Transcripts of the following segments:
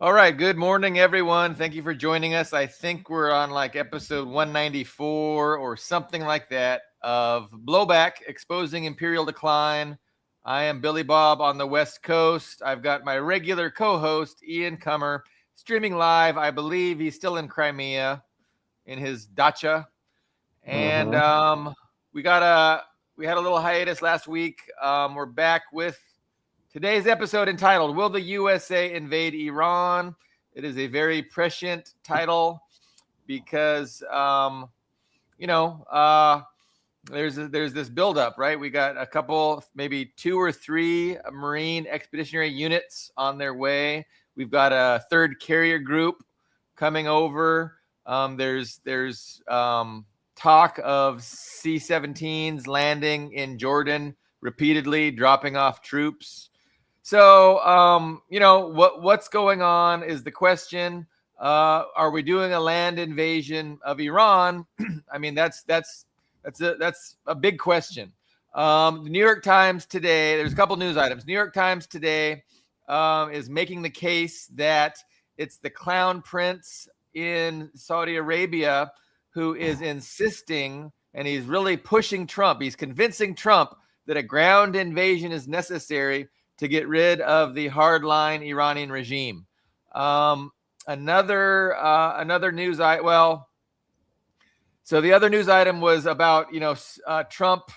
All right. Good morning, everyone. Thank you for joining us. I think we're on like episode 194 or something like that of Blowback Exposing Imperial Decline. I am Billy Bob on the West Coast. I've got my regular co host, Ian Comer, streaming live. I believe he's still in Crimea in his dacha. And we got we had a little hiatus last week. We're back with today's episode entitled Will the USA Invade Iran? It is a very prescient title because, there's this buildup, right? We got a couple, maybe 2 or 3 Marine expeditionary units on their way. We've got a third carrier group coming over. There's talk of C-17s landing in Jordan repeatedly, dropping off troops. So, what's going on is the question. Are we doing a land invasion of Iran? I mean, that's a big question. The New York Times today, there's a couple news items. New York Times today is making the case that it's the Clown Prince in Saudi Arabia who is insisting, and he's really pushing Trump. He's convincing Trump that a ground invasion is necessary to get rid of the hardline Iranian regime. Another news item. So the other news item was about Trump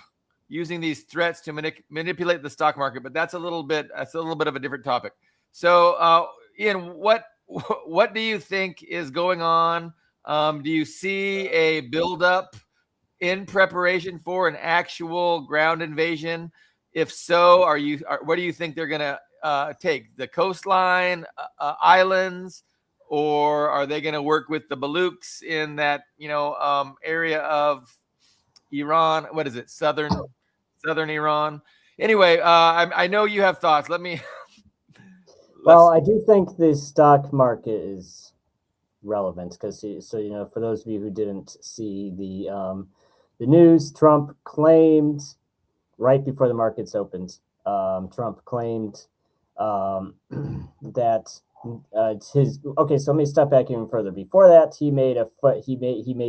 using these threats to manipulate the stock market, but that's a little bit of a different topic. So Ian, what do you think is going on? Do you see a buildup in preparation for an actual ground invasion? If so, what do you think they're going to take? The coastline, islands, or are they going to work with the Baluchs in that area of Iran? What is it? Southern Iran. Anyway, I know you have thoughts. Well, I do think the stock market is relevant because for those of you who didn't see the news, Trump claimed right before the markets opened, Trump claimed that his. Okay, so let me step back even further. Before that, he made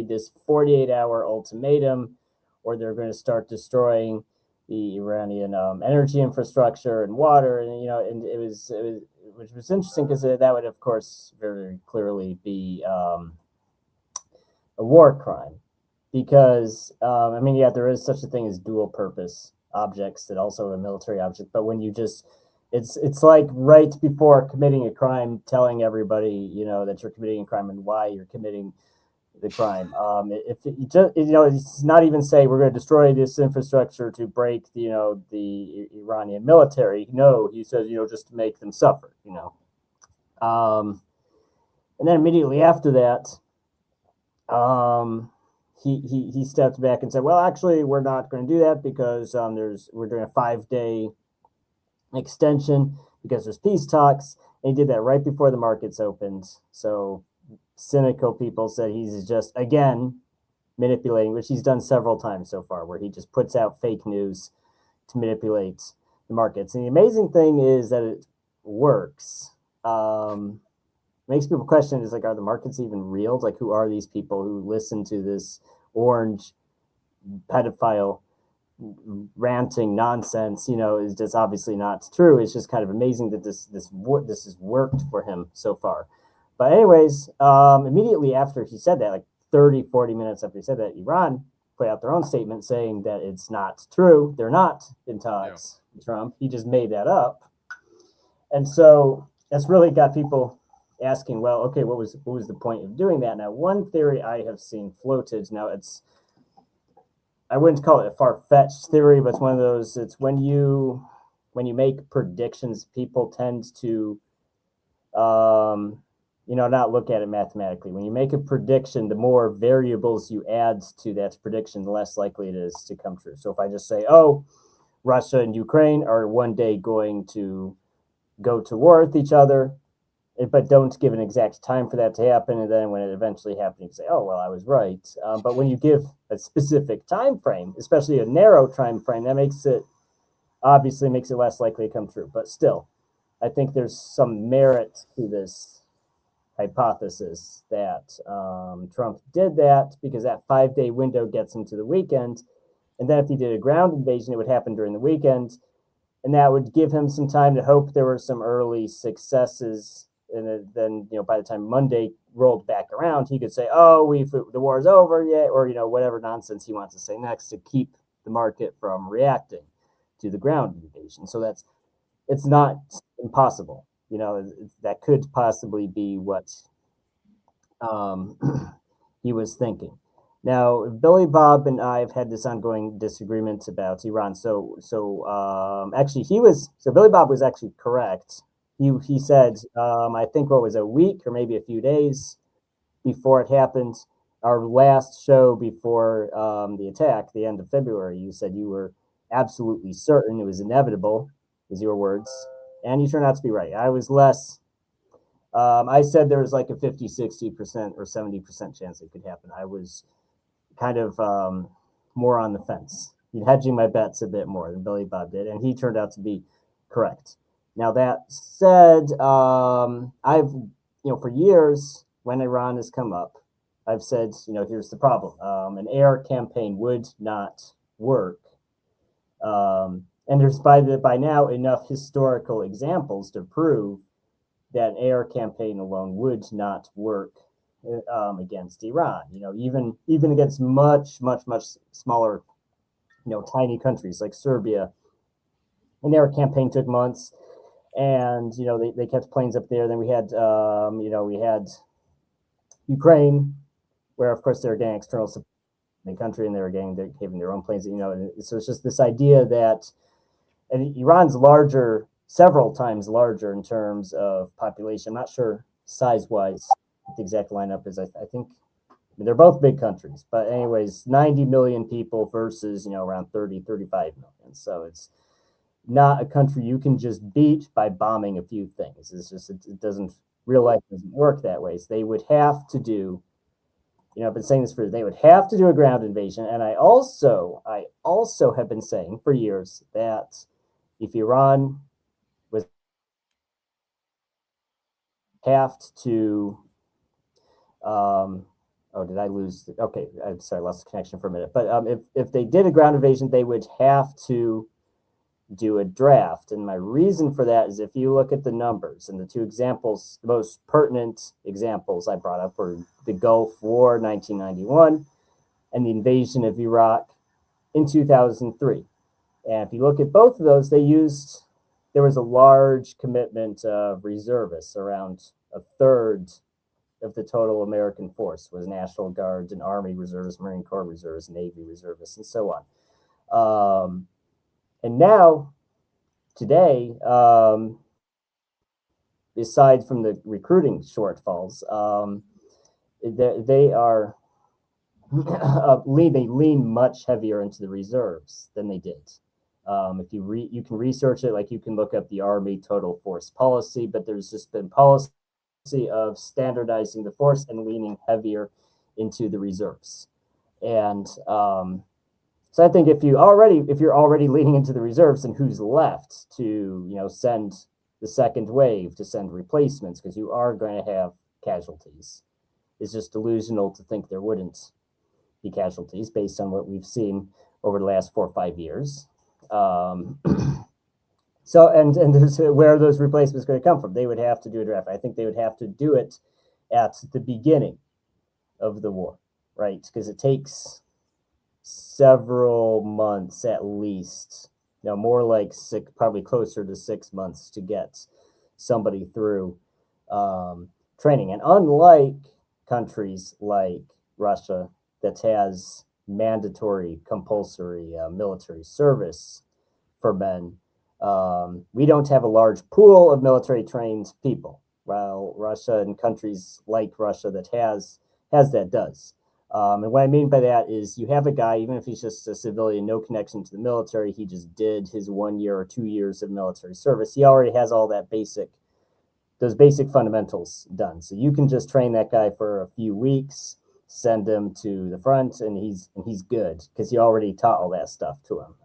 this 48-hour ultimatum, where they're going to start destroying the Iranian energy infrastructure and water, and it was which was interesting because that would, of course, very clearly be a war crime. Because there is such a thing as dual purpose objects that also a military object, but when you just it's like right before committing a crime, telling everybody that you're committing a crime and why you're committing the crime. If you just, it's not even say we're going to destroy this infrastructure to break the Iranian military. No, he says just to make them suffer. And then immediately after that, he stepped back and said, well, actually, we're not going to do that because we're doing a 5-day extension because there's peace talks. And he did that right before the markets opened. So cynical people said he's just, again, manipulating, which he's done several times so far, where he just puts out fake news to manipulate the markets. And the amazing thing is that it works. Makes people question, is like, are the markets even real? Like, who are these people who listen to this orange pedophile ranting nonsense? Is just obviously not true. It's just kind of amazing that this has worked for him so far. But anyways, immediately after he said that, like 40 minutes after he said that, Iran put out their own statement saying that it's not true. They're not in talks with Trump. He just made that up. And so that's really got people asking, well, okay, what was the point of doing that? Now, one theory I have seen floated, I wouldn't call it a far-fetched theory, but it's one of those, it's when you make predictions, people tend to not look at it mathematically. When you make a prediction, the more variables you add to that prediction, the less likely it is to come true. So if I just say, Russia and Ukraine are one day going to go to war with each other, but don't give an exact time for that to happen, and then when it eventually happens, you say, oh, well, I was right. But when you give a specific time frame, especially a narrow time frame, that obviously makes it less likely to come true. But still, I think there's some merit to this hypothesis that Trump did that because that 5-day window gets him to the weekend. And then if he did a ground invasion, it would happen during the weekend. And that would give him some time to hope there were some early successes. And then, by the time Monday rolled back around, he could say, oh, the war is over yet, or, whatever nonsense he wants to say next to keep the market from reacting to the ground invasion. So it's not impossible. That could possibly be what he was thinking. Now, Billy Bob and I have had this ongoing disagreement about Iran. Actually, Billy Bob was actually correct. He said, I think what was a week or maybe a few days before it happened, our last show before the attack, the end of February, you said you were absolutely certain it was inevitable, is your words. And you turned out to be right. I was less. I said there was like a 50, 60% or 70% chance it could happen. I was kind of more on the fence. Hedging my bets a bit more than Billy Bob did, and he turned out to be correct. Now that said, I've for years when Iran has come up, I've said here's the problem: an air campaign would not work, and there's by now enough historical examples to prove that an air campaign alone would not work against Iran. Even against much smaller, tiny countries like Serbia. An air campaign took months, and they kept planes up there. Then we had Ukraine, where of course they're getting external support in the country, and they're having their own planes. So it's just this idea that, and Iran's larger, several times larger in terms of population. I'm not sure size-wise what the exact lineup is. I think they're both big countries, but anyways, 90 million people versus around 30, 35 million. So it's not a country you can just beat by bombing a few things. It's just it doesn't, real life doesn't work that way. So they would have to do, I've been saying this they would have to do a ground invasion. And I also have been saying for years that if Iran was have to, did I lose? Okay, I'm sorry, I lost the connection for a minute. But if they did a ground invasion, they would have to do a draft. And my reason for that is if you look at the numbers and the two examples, the most pertinent examples I brought up were the Gulf War 1991 and the invasion of Iraq in 2003. And if you look at both of those, there was a large commitment of reservists. Around a third of the total American force was National Guard and Army reservists, Marine Corps reservists, Navy reservists, and so on. And now, today, aside from the recruiting shortfalls, they are they lean much heavier into the reserves than they did. If you can research it, like you can look up the Army total force policy, but there's just been policy of standardizing the force and leaning heavier into the reserves. And so I think if you're already leaning into the reserves, then who's left to send the second wave, to send replacements, because you are going to have casualties. It's just delusional to think there wouldn't be casualties based on what we've seen over the last 4 or 5 years. So and there's where are those replacements going to come from? They would have to do a draft. I think they would have to do it at the beginning of the war, right? Because it takes several months at least, more like probably closer to 6 months to get somebody through training. And unlike countries like Russia that has mandatory, compulsory military service for men, we don't have a large pool of military trained people, while Russia and countries like Russia that has that does. And what I mean by that is you have a guy, even if he's just a civilian, no connection to the military, he just did his 1 year or 2 years of military service. He already has all those basic fundamentals done. So you can just train that guy for a few weeks, send him to the front, and he's good because you already taught all that stuff to him.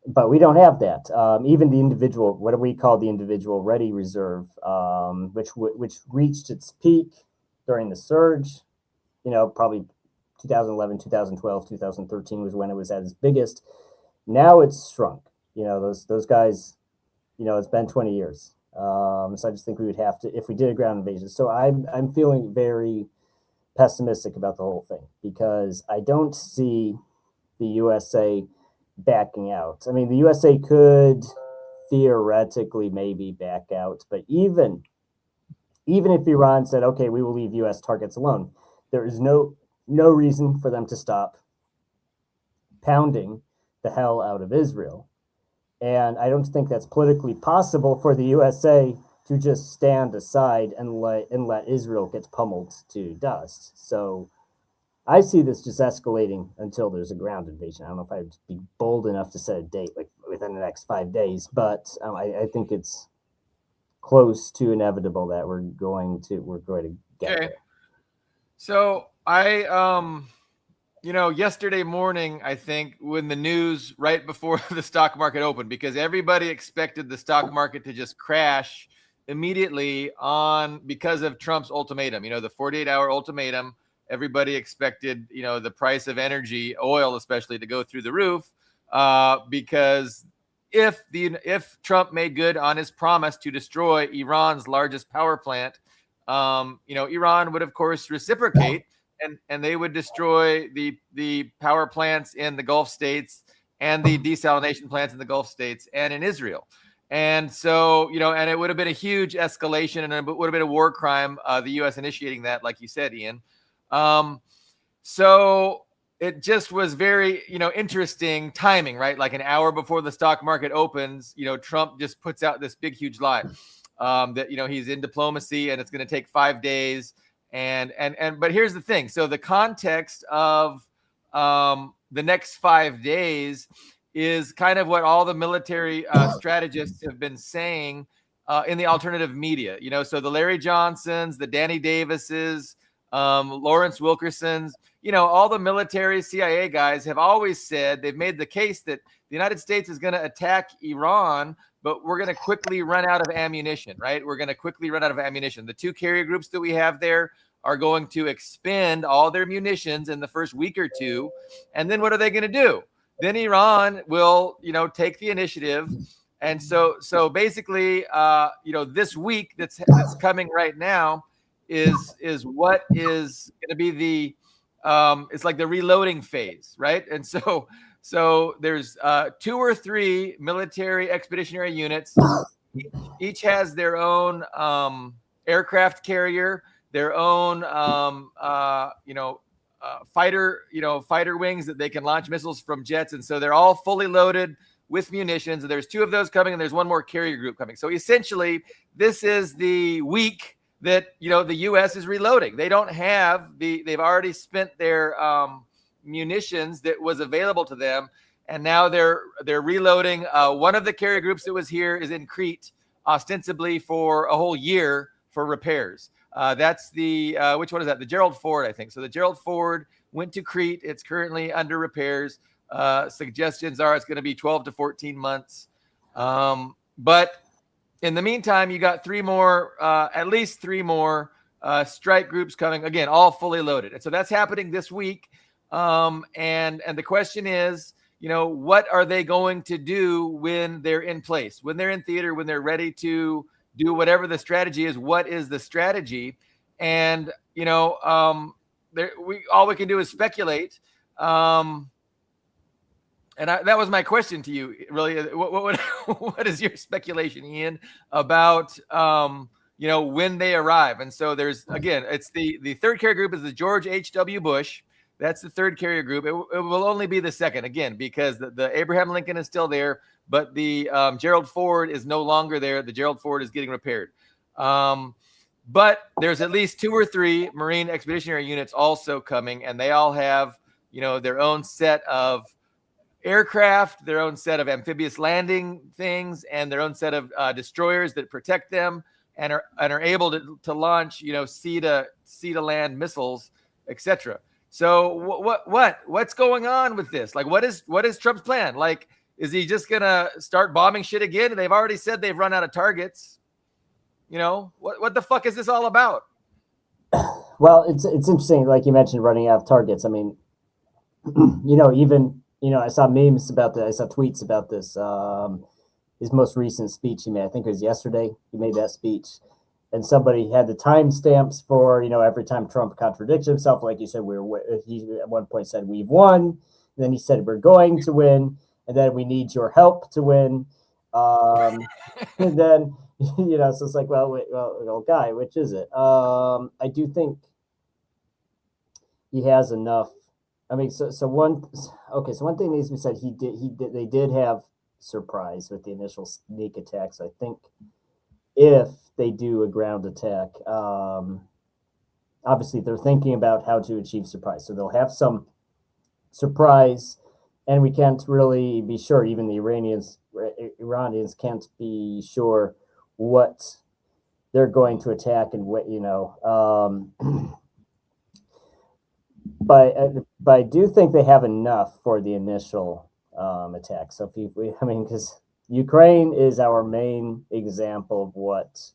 but we don't have that. Even the individual, what do we call the individual ready reserve, which reached its peak during the surge, probably 2011, 2012, 2013 was when it was at its biggest. Now it's shrunk. Those guys, it's been 20 years. So I just think we would have to, if we did a ground invasion. So I'm feeling very pessimistic about the whole thing because I don't see the USA backing out. I mean, the USA could theoretically maybe back out, but even if Iran said, okay, we will leave US targets alone, there is no reason for them to stop pounding the hell out of Israel. And I don't think that's politically possible for the USA to just stand aside and let Israel get pummeled to dust. So I see this just escalating until there's a ground invasion. I don't know if I'd be bold enough to set a date like within the next 5 days, but I think it's close to inevitable that we're going to get there. So yesterday morning, I think when the news right before the stock market opened, because everybody expected the stock market to just crash immediately because of Trump's ultimatum, the 48-hour ultimatum. Everybody expected, the price of energy, oil especially, to go through the roof because if Trump made good on his promise to destroy Iran's largest power plant, Iran would, of course, reciprocate. And they would destroy the power plants in the Gulf states and the desalination plants in the Gulf states and in Israel. And so, and it would have been a huge escalation and it would have been a war crime, the U.S. initiating that, like you said, Ian. So it just was very, interesting timing, right? Like an hour before the stock market opens, Trump just puts out this big, huge lie that, he's in diplomacy and it's going to take 5 days. But here's the thing. So the context of the next 5 days is kind of what all the military strategists have been saying in the alternative media. So the Larry Johnsons, the Danny Davises, Lawrence Wilkersons, all the military CIA guys have always said, they've made the case that the United States is going to attack Iran, but we're going to quickly run out of ammunition, right? We're going to quickly run out of ammunition. The two carrier groups that we have there are going to expend all their munitions in the first week or two. And then what are they going to do? Then Iran will, take the initiative. And so basically, this week that's coming right now is what is going to be the, it's like the reloading phase, right? And so there's 2 or 3 military expeditionary units. Each has their own aircraft carrier, their own fighter wings that they can launch missiles from jets, and so they're all fully loaded with munitions. And there's 2 of those coming, and there's 1 more carrier group coming. So essentially, this is the week that the U.S. is reloading. They don't have they've already spent their munitions that was available to them, and now they're reloading. One of the carrier groups that was here is in Crete, ostensibly for a whole year for repairs. That's the which one is that? The Gerald Ford, I think. So the Gerald Ford went to Crete. It's currently under repairs. Suggestions are it's going to be 12 to 14 months. But in the meantime, you got 3 more, at least 3 more strike groups coming, again, all fully loaded. And so that's happening this week. And the question is, what are they going to do when they're in place, when they're in theater, when they're ready to do whatever the strategy is? What is the strategy? And, all we can do is speculate. And that was my question to you, really. What is your speculation, Ian, about, when they arrive? And so there's, again, it's the 3rd carrier group is the George H.W. Bush. That's the 3rd carrier group. It will only be the 2nd, again, because the Abraham Lincoln is still there, but the Gerald Ford is no longer there. The Gerald Ford is getting repaired. But there's at least 2 or 3 Marine expeditionary units also coming, and they all have, their own set of aircraft, their own set of amphibious landing things, and their own set of destroyers that protect them and are able to launch, sea to land missiles, etc. So what's going on with this? Like, what is Trump's plan? Like, Is he just gonna start bombing shit again? They've already said they've run out of targets. You know, what the fuck is this all about? Well, it's interesting, like you mentioned, running out of targets. I mean, even I saw memes about that. I saw tweets about this. His most recent speech he made, I think it was yesterday. He made that speech, and somebody had the timestamps for every time Trump contradicts himself. Like you said, he at one point said we've won, and then he said we're going to win, and then we need your help to win, and then so it's like, well, guy, which is it? I do think he has enough. I mean, so one thing needs to be said. They did have surprise with the initial sneak attacks. I think if they do a ground attack, obviously they're thinking about how to achieve surprise. So they'll have some surprise, and we can't really be sure. Even the Iranians can't be sure what they're going to attack and what But I do think they have enough for the initial attack. So because Ukraine is our main example of what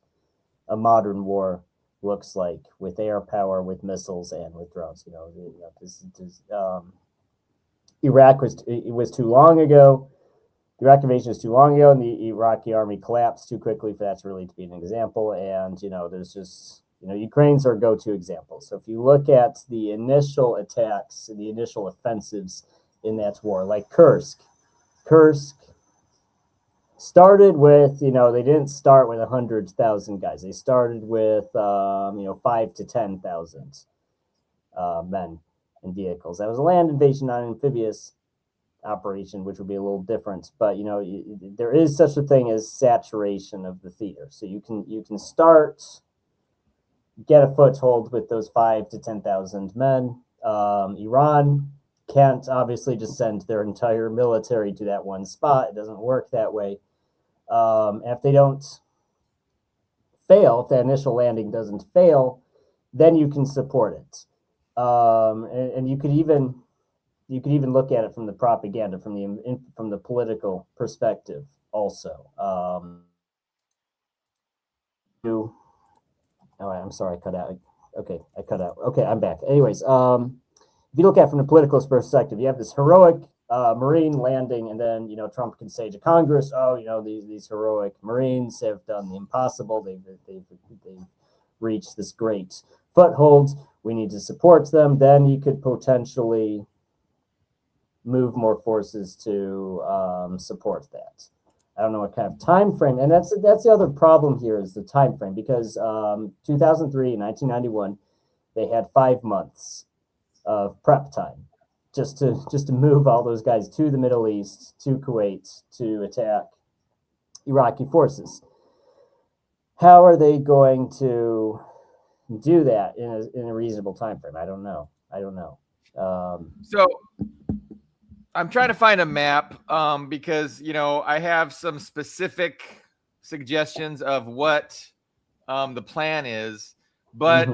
a modern war looks like, with air power, with missiles, and with drones. Iraq was too long ago. The Iraq invasion was too long ago, and the Iraqi army collapsed too quickly for that really to be an example. And there's just Ukraine's our go-to example. So if you look at the initial attacks, the initial offensives in that war, like Kursk started with, they didn't start with 100,000 guys. They started with, 5 to 10,000 men and vehicles. That was a land invasion, not an amphibious operation, which would be a little different. But there is such a thing as saturation of the theater. So you can start, get a foothold with those 5 to 10,000 men. Iran can't obviously just send their entire military to that one spot. It doesn't work that way. If they don't fail, if that initial landing doesn't fail, then you can support it. And you could even look at it from the propaganda, from the political perspective also. I'm sorry, I cut out. Okay, I cut out. Okay, I'm back. Anyways, if you look at it from the political perspective, you have this heroic Marine landing, and then Trump can say to Congress, "Oh, these heroic Marines have done the impossible. They've reached this great foothold. We need to support them." Then you could potentially move more forces to support that. I don't know what kind of time frame, and that's the other problem here is the time frame, because 2003 and 1991, they had 5 months of prep time just to move all those guys to the Middle East, to Kuwait, to attack Iraqi forces. How are they going to do that in a reasonable time frame? I don't know. So I'm trying to find a map because I have some specific suggestions of what the plan is, but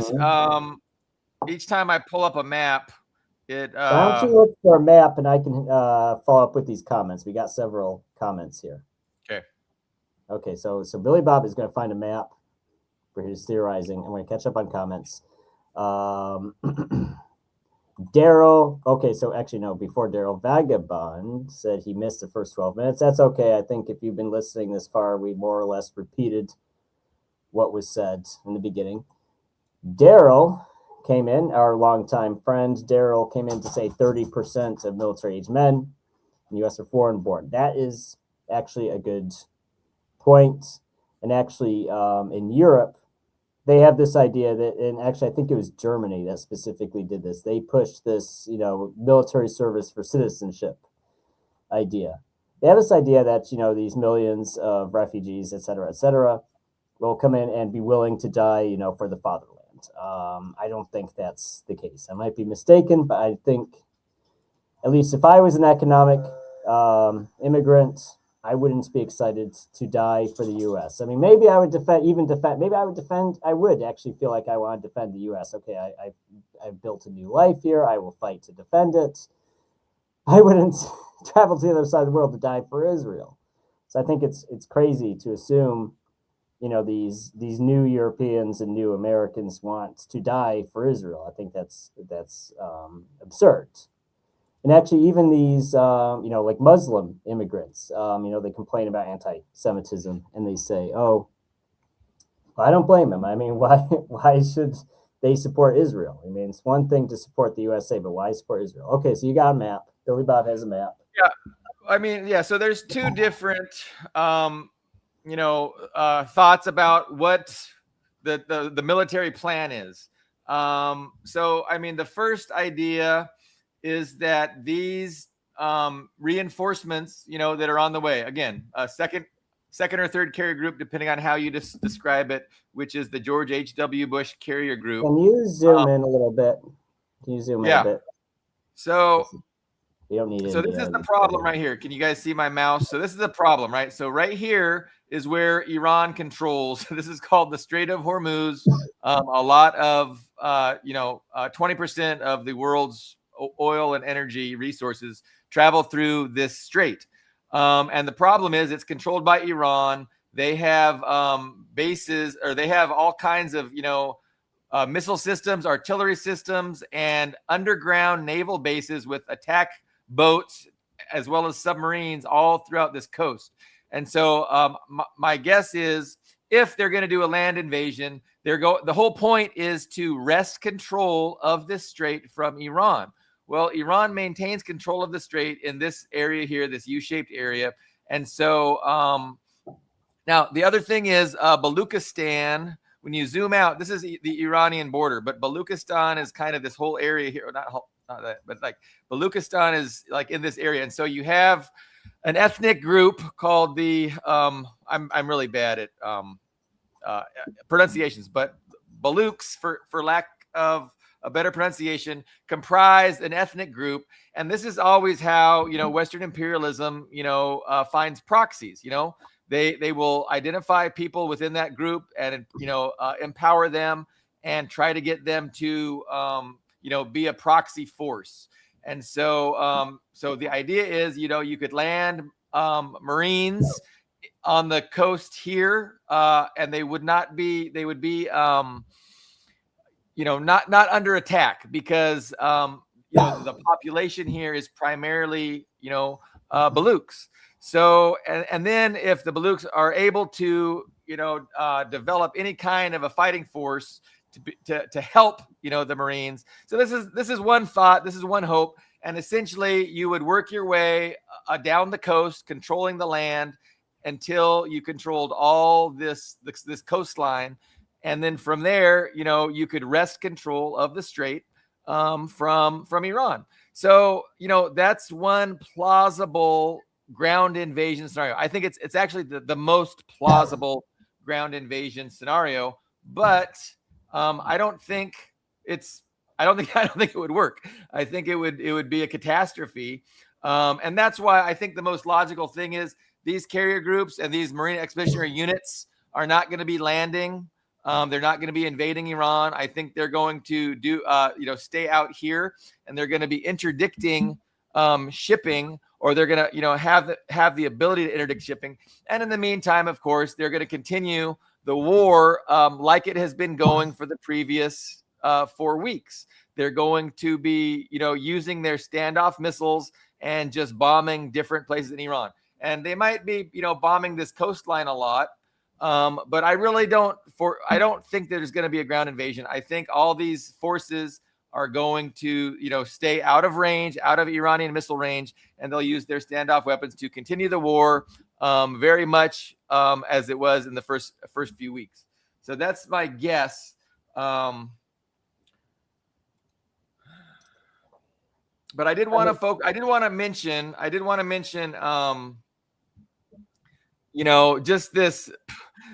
each time I pull up a map, it. Why don't you look for a map, and I can follow up with these comments. We got several comments here. Okay, so Billy Bob is going to find a map for his theorizing. I'm going to catch up on comments. Daryl, okay, so actually, no, before Daryl, Vagabond said he missed the first 12 minutes. That's okay. I think if you've been listening this far, we more or less repeated what was said in the beginning. Daryl came in, our longtime friend. Daryl came in to say 30% of military-age men in the U.S. are foreign-born. That is actually a good point. And actually, in Europe, they have this idea that, and actually I think it was Germany that specifically did this. They pushed this, military service for citizenship idea. They have this idea that, these millions of refugees, et cetera, will come in and be willing to die, for the fatherland. I don't think that's the case. I might be mistaken, but I think, at least if I was an economic immigrant, I wouldn't be excited to die for the U.S. I mean, maybe I would I would actually feel like I want to defend the U.S. Okay, I've built a new life here. I will fight to defend it. I wouldn't travel to the other side of the world to die for Israel. So I think it's crazy to assume, these new Europeans and new Americans want to die for Israel. I think that's absurd. And actually, even these, like Muslim immigrants, they complain about anti-Semitism, and they say, "Oh, I don't blame them. I mean, why should they support Israel? I mean, it's one thing to support the USA, but why support Israel?" Okay, so you got a map. Billy Bob has a map. Yeah, I mean, yeah. So there's two different, thoughts about what the military plan is. So I mean, the first idea is that these reinforcements, that are on the way. Again, second or third carrier group, depending on how you describe it, which is the George H.W. Bush carrier group. Can you zoom in a little bit? Can you zoom in a bit? So you don't need so this is the problem right here. Can you guys see my mouse? So this is the problem, right? So right here is where Iran controls. This is called the Strait of Hormuz. A lot of 20% of the world's oil and energy resources travel through this strait. And the problem is it's controlled by Iran. They have bases, or they have all kinds of, missile systems, artillery systems, and underground naval bases with attack boats as well as submarines all throughout this coast. And so my guess is, if they're going to do a land invasion, the whole point is to wrest control of this strait from Iran. Well, Iran maintains control of the strait in this area here, this U-shaped area. And so now the other thing is Baluchistan. When you zoom out, this is the Iranian border, but Baluchistan is kind of this whole area here. Not that, but like Baluchistan is like in this area. And so you have an ethnic group called the I'm really bad at pronunciations, but Baluchs, for lack of a better pronunciation, comprise an ethnic group. And this is always how, Western imperialism, finds proxies. They will identify people within that group and, empower them and try to get them to, be a proxy force. And so, so the idea is, you could land Marines on the coast here, and they would be, not under attack, because, the population here is primarily, Baluchs. So, and then if the Baluchs are able to, develop any kind of a fighting force to help, the Marines. So this is one thought. This is one hope. And essentially you would work your way down the coast, controlling the land until you controlled all this coastline. And then from there, you could wrest control of the strait from Iran. So, that's one plausible ground invasion scenario. I think it's actually the most plausible ground invasion scenario, but I don't think it would work. I think it would be a catastrophe. And that's why I think the most logical thing is these carrier groups and these Marine Expeditionary Units are not going to be landing. They're not going to be invading Iran. I think they're going to stay out here, and they're going to be interdicting shipping, or they're going to, have the ability to interdict shipping. And in the meantime, of course, they're going to continue the war like it has been going for the previous 4 weeks. They're going to be, using their standoff missiles and just bombing different places in Iran. And they might be, bombing this coastline a lot. But I really don't think there's going to be a ground invasion. I think all these forces are going to, stay out of range, out of Iranian missile range, and they'll use their standoff weapons to continue the war, very much as it was in the first few weeks. So that's my guess. But I did want to mention, just this.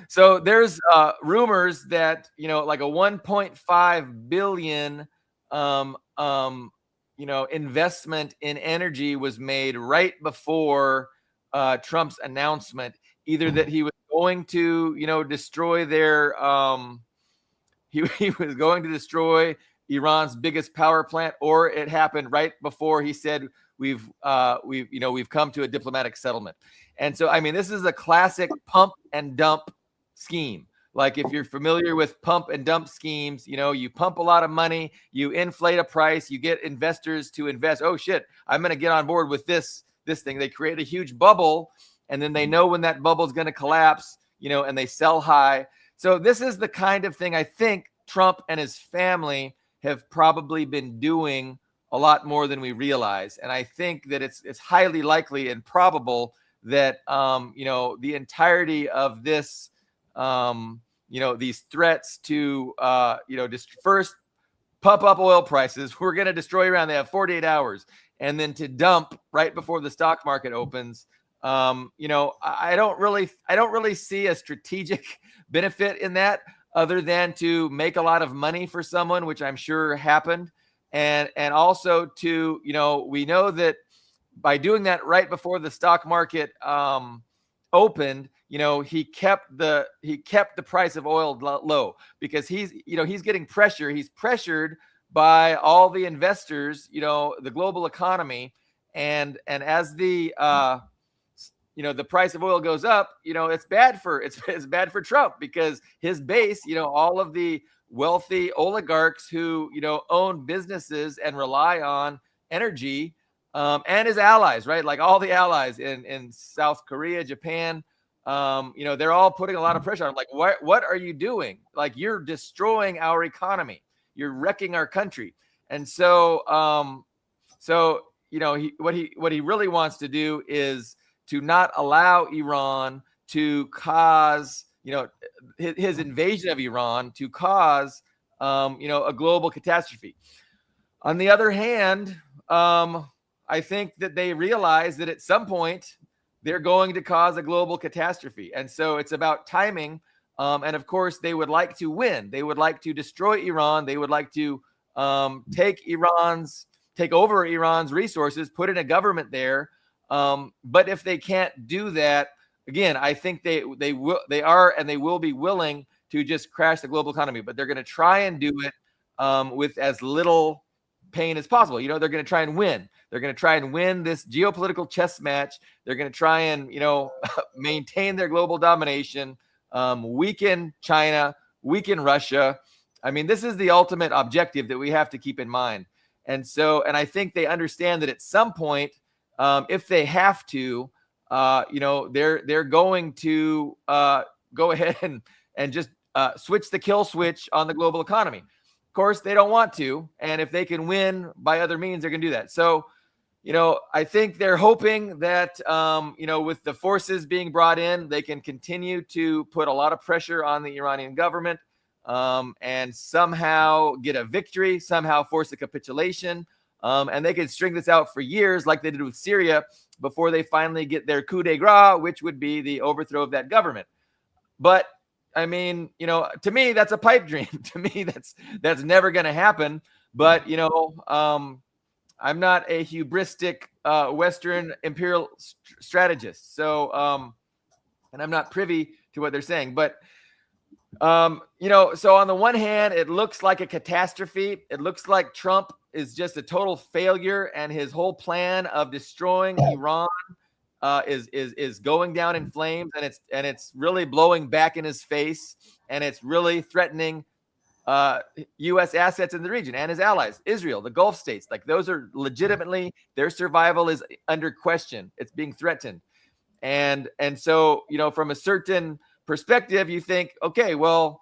So there's rumors that, like a 1.5 billion, investment in energy was made right before Trump's announcement, either that he was going to, destroy their, he was going to destroy Iran's biggest power plant, or it happened right before he said, we've come to a diplomatic settlement. And so, I mean, this is a classic pump and dump scheme. Like if you're familiar with pump and dump schemes, you pump a lot of money, you inflate a price, you get investors to invest. Oh shit, I'm going to get on board with this thing. They create a huge bubble, and then they know when that bubble is going to collapse, and they sell high. So this is the kind of thing I think Trump and his family have probably been doing a lot more than we realize. And I think that it's highly likely and probable that the entirety of this these threats to just first pump up oil prices, we're going to destroy Iran, they have 48 hours, and then to dump right before the stock market opens. I don't really see a strategic benefit in that, other than to make a lot of money for someone, which I'm sure happened. And also to, we know that by doing that right before the stock market opened, he kept the price of oil low, because he's getting pressure. He's pressured by all the investors, the global economy. And as the the price of oil goes up, it's bad for Trump, because his base, all of the wealthy oligarchs who, own businesses and rely on energy, and his allies, right? Like all the allies in South Korea, Japan, they're all putting a lot of pressure on him. Like, what are you doing? Like, you're destroying our economy. You're wrecking our country. And so, what he really wants to do is to not allow Iran to cause, his invasion of Iran to cause, a global catastrophe. On the other hand, I think that they realize that at some point they're going to cause a global catastrophe. And so it's about timing. And of course, they would like to win. They would like to destroy Iran. They would like to take over Iran's resources, put in a government there. But if they can't do that, again, I think they will be willing to just crash the global economy. But they're going to try and do it with as little pain as possible. They're going to try and win. They're going to try and win this geopolitical chess match. They're going to try and maintain their global domination, weaken China, weaken Russia. I mean, this is the ultimate objective that we have to keep in mind. And I think they understand that at some point, if they have to, they're going to go ahead and just switch the kill switch on the global economy. Of course, they don't want to, and if they can win by other means, they're going to do that. So, I think they're hoping that, with the forces being brought in, they can continue to put a lot of pressure on the Iranian government, and somehow get a victory, somehow force a capitulation. And they can string this out for years, like they did with Syria, before they finally get their coup de grace, which would be the overthrow of that government. But I mean, to me, that's a pipe dream. To me, that's never going to happen. But I'm not a hubristic Western imperial strategist, so and I'm not privy to what they're saying. But so on the one hand, it looks like a catastrophe. It looks like Trump is just a total failure, and his whole plan of destroying Iran is going down in flames, and it's really blowing back in his face, and it's really threatening U.S. assets in the region and his allies, Israel, the Gulf states. Like, those are legitimately, their survival is under question. It's being threatened, and so from a certain perspective, you think, okay, well,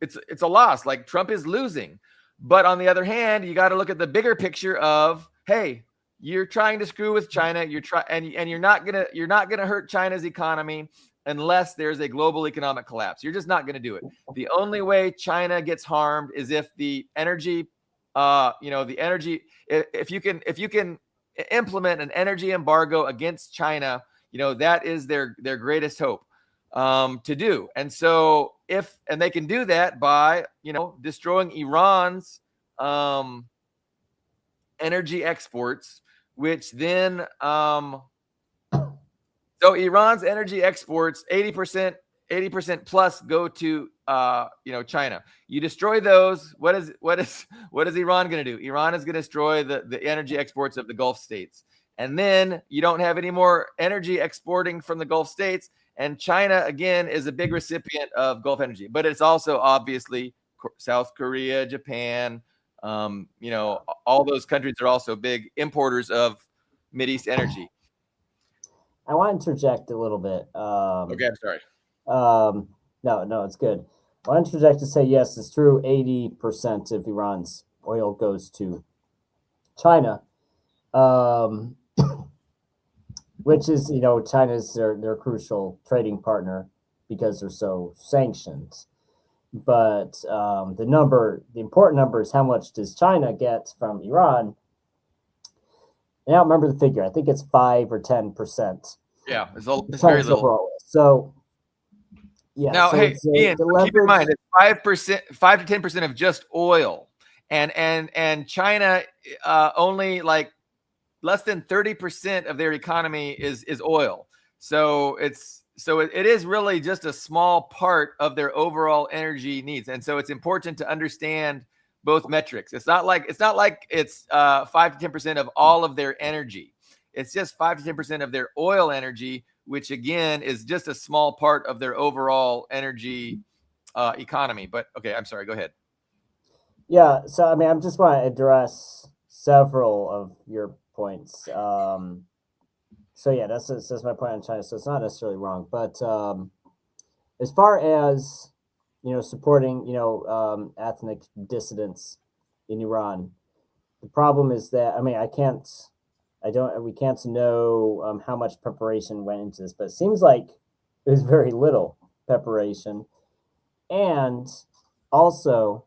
it's a loss. Like, Trump is losing. But on the other hand, you got to look at the bigger picture of, hey, you're trying to screw with China. And you're not gonna hurt China's economy unless there's a global economic collapse. You're just not gonna do it. The only way China gets harmed is if the energy, if you can implement an energy embargo against China, that is their greatest hope to do. And so and they can do that by, destroying Iran's energy exports, which then, so Iran's energy exports, 80% plus go to China. You destroy those. What is Iran going to do? Iran is going to destroy the energy exports of the Gulf states. And then you don't have any more energy exporting from the Gulf states. And China, again, is a big recipient of Gulf energy. But it's also obviously South Korea, Japan, all those countries are also big importers of Mideast energy. I want to interject a little bit. Okay, I'm sorry. No, it's good. I want to interject to say, yes, it's true. 80% of Iran's oil goes to China, which is, China's their crucial trading partner because they're so sanctioned. But the important number is how much does China get from Iran? I don't remember the figure. I think it's 5 or 10%. Yeah, it's very little. Overall. So, yeah. Now, so hey, Ian, keep in mind it's 5%, 5 to 10% of just oil, and China only like less than 30% of their economy is oil. So it is really just a small part of their overall energy needs, and so it's important to understand both metrics. It's not like it's 5 to 10% of all of their energy. It's just 5 to 10% of their oil energy, which again is just a small part of their overall energy economy. But okay, I'm sorry. Go ahead. Yeah. So I mean, I just want to address several of your points. So yeah, that's my point on China. So it's not necessarily wrong, but as far as supporting ethnic dissidents in Iran, the problem is that we can't know how much preparation went into this, but it seems like there's very little preparation, and also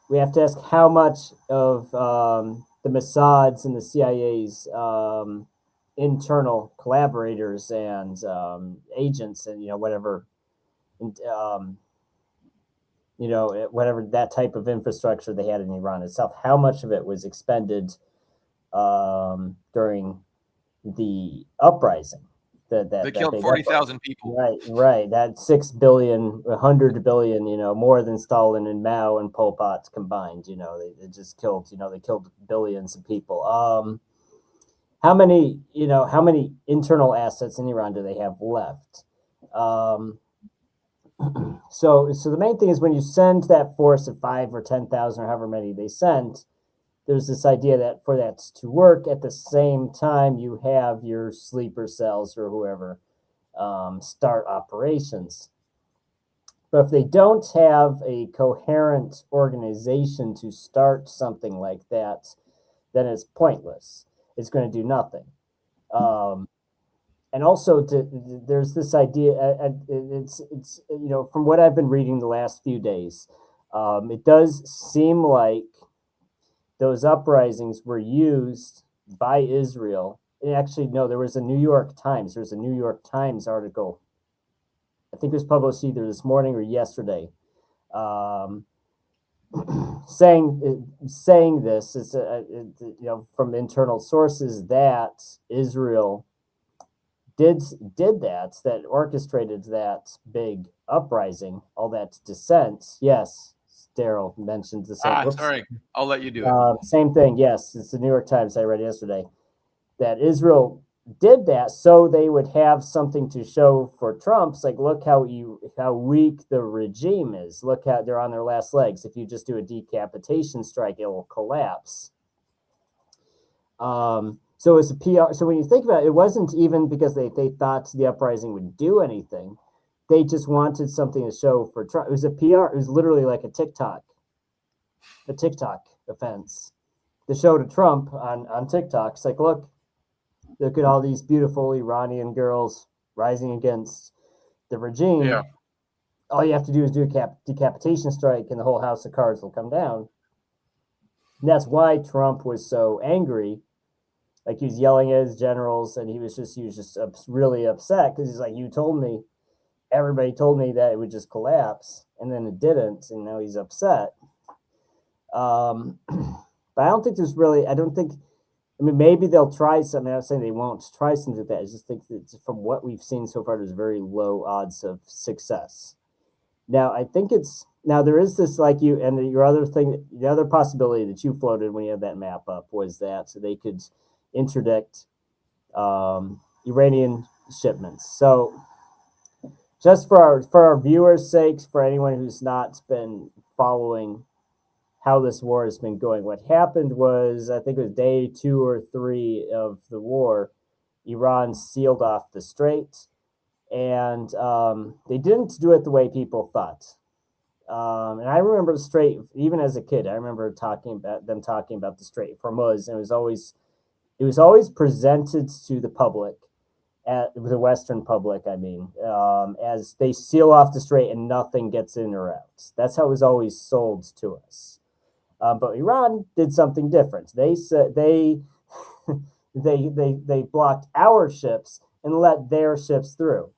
we have to ask how much of the Mossad's and the CIA's internal collaborators and agents and whatever whatever that type of infrastructure they had in Iran itself, how much of it was expended during the uprising. They killed 40,000 people. Right. That 6 billion, 100 billion, more than Stalin and Mao and Pol Pot combined. They just killed, they killed billions of people. How many internal assets in Iran do they have left? So the main thing is when you send that force of 5 or 10,000 or however many they send, there's this idea that for that to work at the same time, you have your sleeper cells or whoever start operations. But if they don't have a coherent organization to start something like that, then it's pointless. It's going to do nothing. And also, there's this idea. It's from what I've been reading the last few days, it does seem like those uprisings were used by Israel. And actually, no, there was a New York Times. There's a New York Times article. I think it was published either this morning or yesterday, saying this is from internal sources that Israel did that orchestrated that big uprising, all that dissent. Yes, Daryl mentioned the same. Sorry, I'll let you do it. Same thing. Yes, it's the New York Times I read yesterday that Israel did that so they would have something to show for Trump. It's like, look how weak the regime is. Look how they're on their last legs. If you just do a decapitation strike, it will collapse. So it's a PR. So when you think about it, it wasn't even because they thought the uprising would do anything. They just wanted something to show for Trump. It was a PR. It was literally like a TikTok offense to show to Trump on TikTok. It's like, look at all these beautiful Iranian girls rising against the regime. Yeah. All you have to do is do a decapitation strike and the whole house of cards will come down. And that's why Trump was so angry. Like, he was yelling at his generals, and he was just really upset because he's like, everybody told me that it would just collapse, and then it didn't, and now he's upset. But I don't think I mean, maybe they'll try something. I'm not saying they won't try something like that. I just think that from what we've seen so far, there's very low odds of success. Now, I think there is this, like you, and your other thing, the other possibility that you floated when you had that map up was that they could interdict Iranian shipments. So just for our viewers' sakes, for anyone who's not been following how this war has been going, what happened was, I think it was day 2 or 3 of the war, Iran sealed off the strait, and they didn't do it the way people thought. And I remember the strait, even as a kid, I remember talking about the Strait of Hormuz, and it was always presented to the public, at the Western public, I mean, as they seal off the strait and nothing gets in or out. That's how it was always sold to us. But Iran did something different. They said they blocked our ships and let their ships through.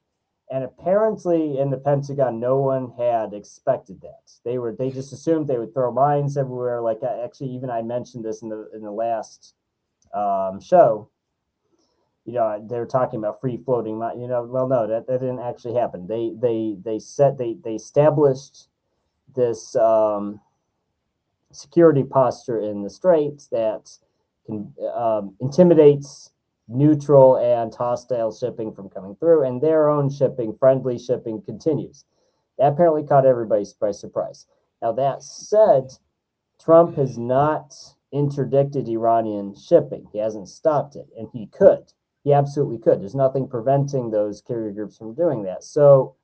And apparently, in the Pentagon, no one had expected that. They just assumed they would throw mines everywhere. Like actually, even I mentioned this in the last show. You know, they were talking about free floating. You know, well, no, that didn't actually happen. They established this security posture in the straits that can intimidates neutral and hostile shipping from coming through, and their own shipping, friendly shipping, continues. That apparently caught everybody by surprise. Now, that said, Trump has not interdicted Iranian shipping. He hasn't stopped it, and he could. He absolutely could. There's nothing preventing those carrier groups from doing that. So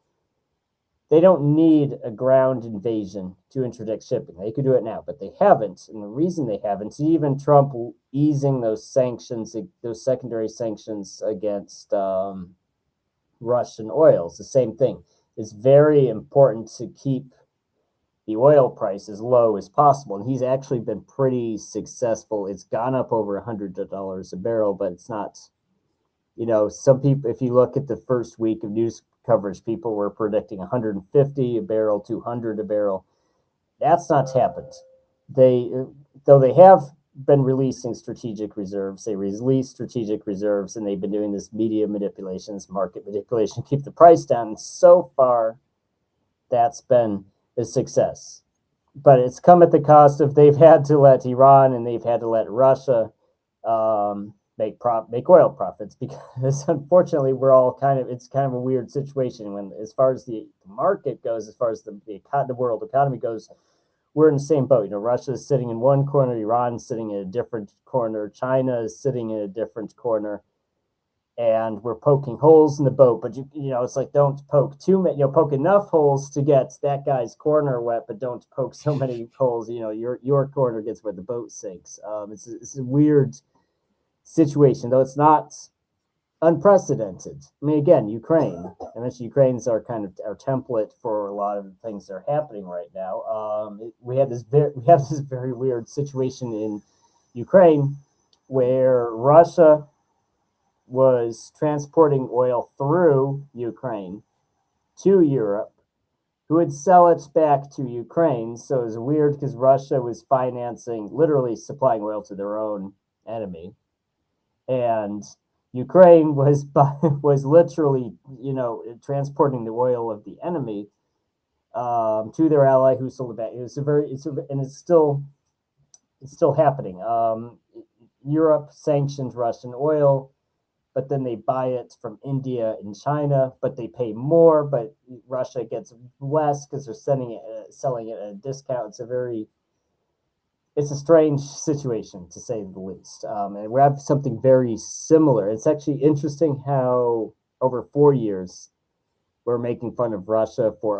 they don't need a ground invasion to interdict shipping. They could do it now, but they haven't. And the reason they haven't is even Trump easing those sanctions, those secondary sanctions against Russian oil. It's the same thing. It's very important to keep the oil price as low as possible. And he's actually been pretty successful. It's gone up over $100 a barrel, but it's not, you know, some people, if you look at the first week of news coverage, people were predicting 150 a barrel, 200 a barrel. That's not happened. Though they have been releasing strategic reserves, they release strategic reserves, and they've been doing this media manipulations, market manipulation, keep the price down. And so far, that's been a success. But it's come at the cost of they've had to let Iran and they've had to let Russia make oil profits, because unfortunately it's kind of a weird situation when, as far as the market goes, as far as the world economy goes, we're in the same boat. You know, Russia is sitting in one corner, Iran is sitting in a different corner, China is sitting in a different corner, and we're poking holes in the boat. But you know, it's like, don't poke too many. You know, poke enough holes to get that guy's corner wet, but don't poke so many holes. You know, your corner gets where the boat sinks. It's a weird situation, though it's not unprecedented. I mean, again, Ukraine. I mentioned Ukraine's our template for a lot of the things that are happening right now. We have this very weird situation in Ukraine where Russia was transporting oil through Ukraine to Europe, who would sell it back to Ukraine. So it was weird because Russia was financing, literally supplying oil to their own enemy. And Ukraine was literally, you know, transporting the oil of the enemy to their ally, who sold it back. And it's still happening. Europe sanctioned Russian oil, but then they buy it from India and China, but they pay more. But Russia gets less because they're selling it at a discount. It's a strange situation, to say the least. And we have something very similar. It's actually interesting how over 4 years we're making fun of Russia for,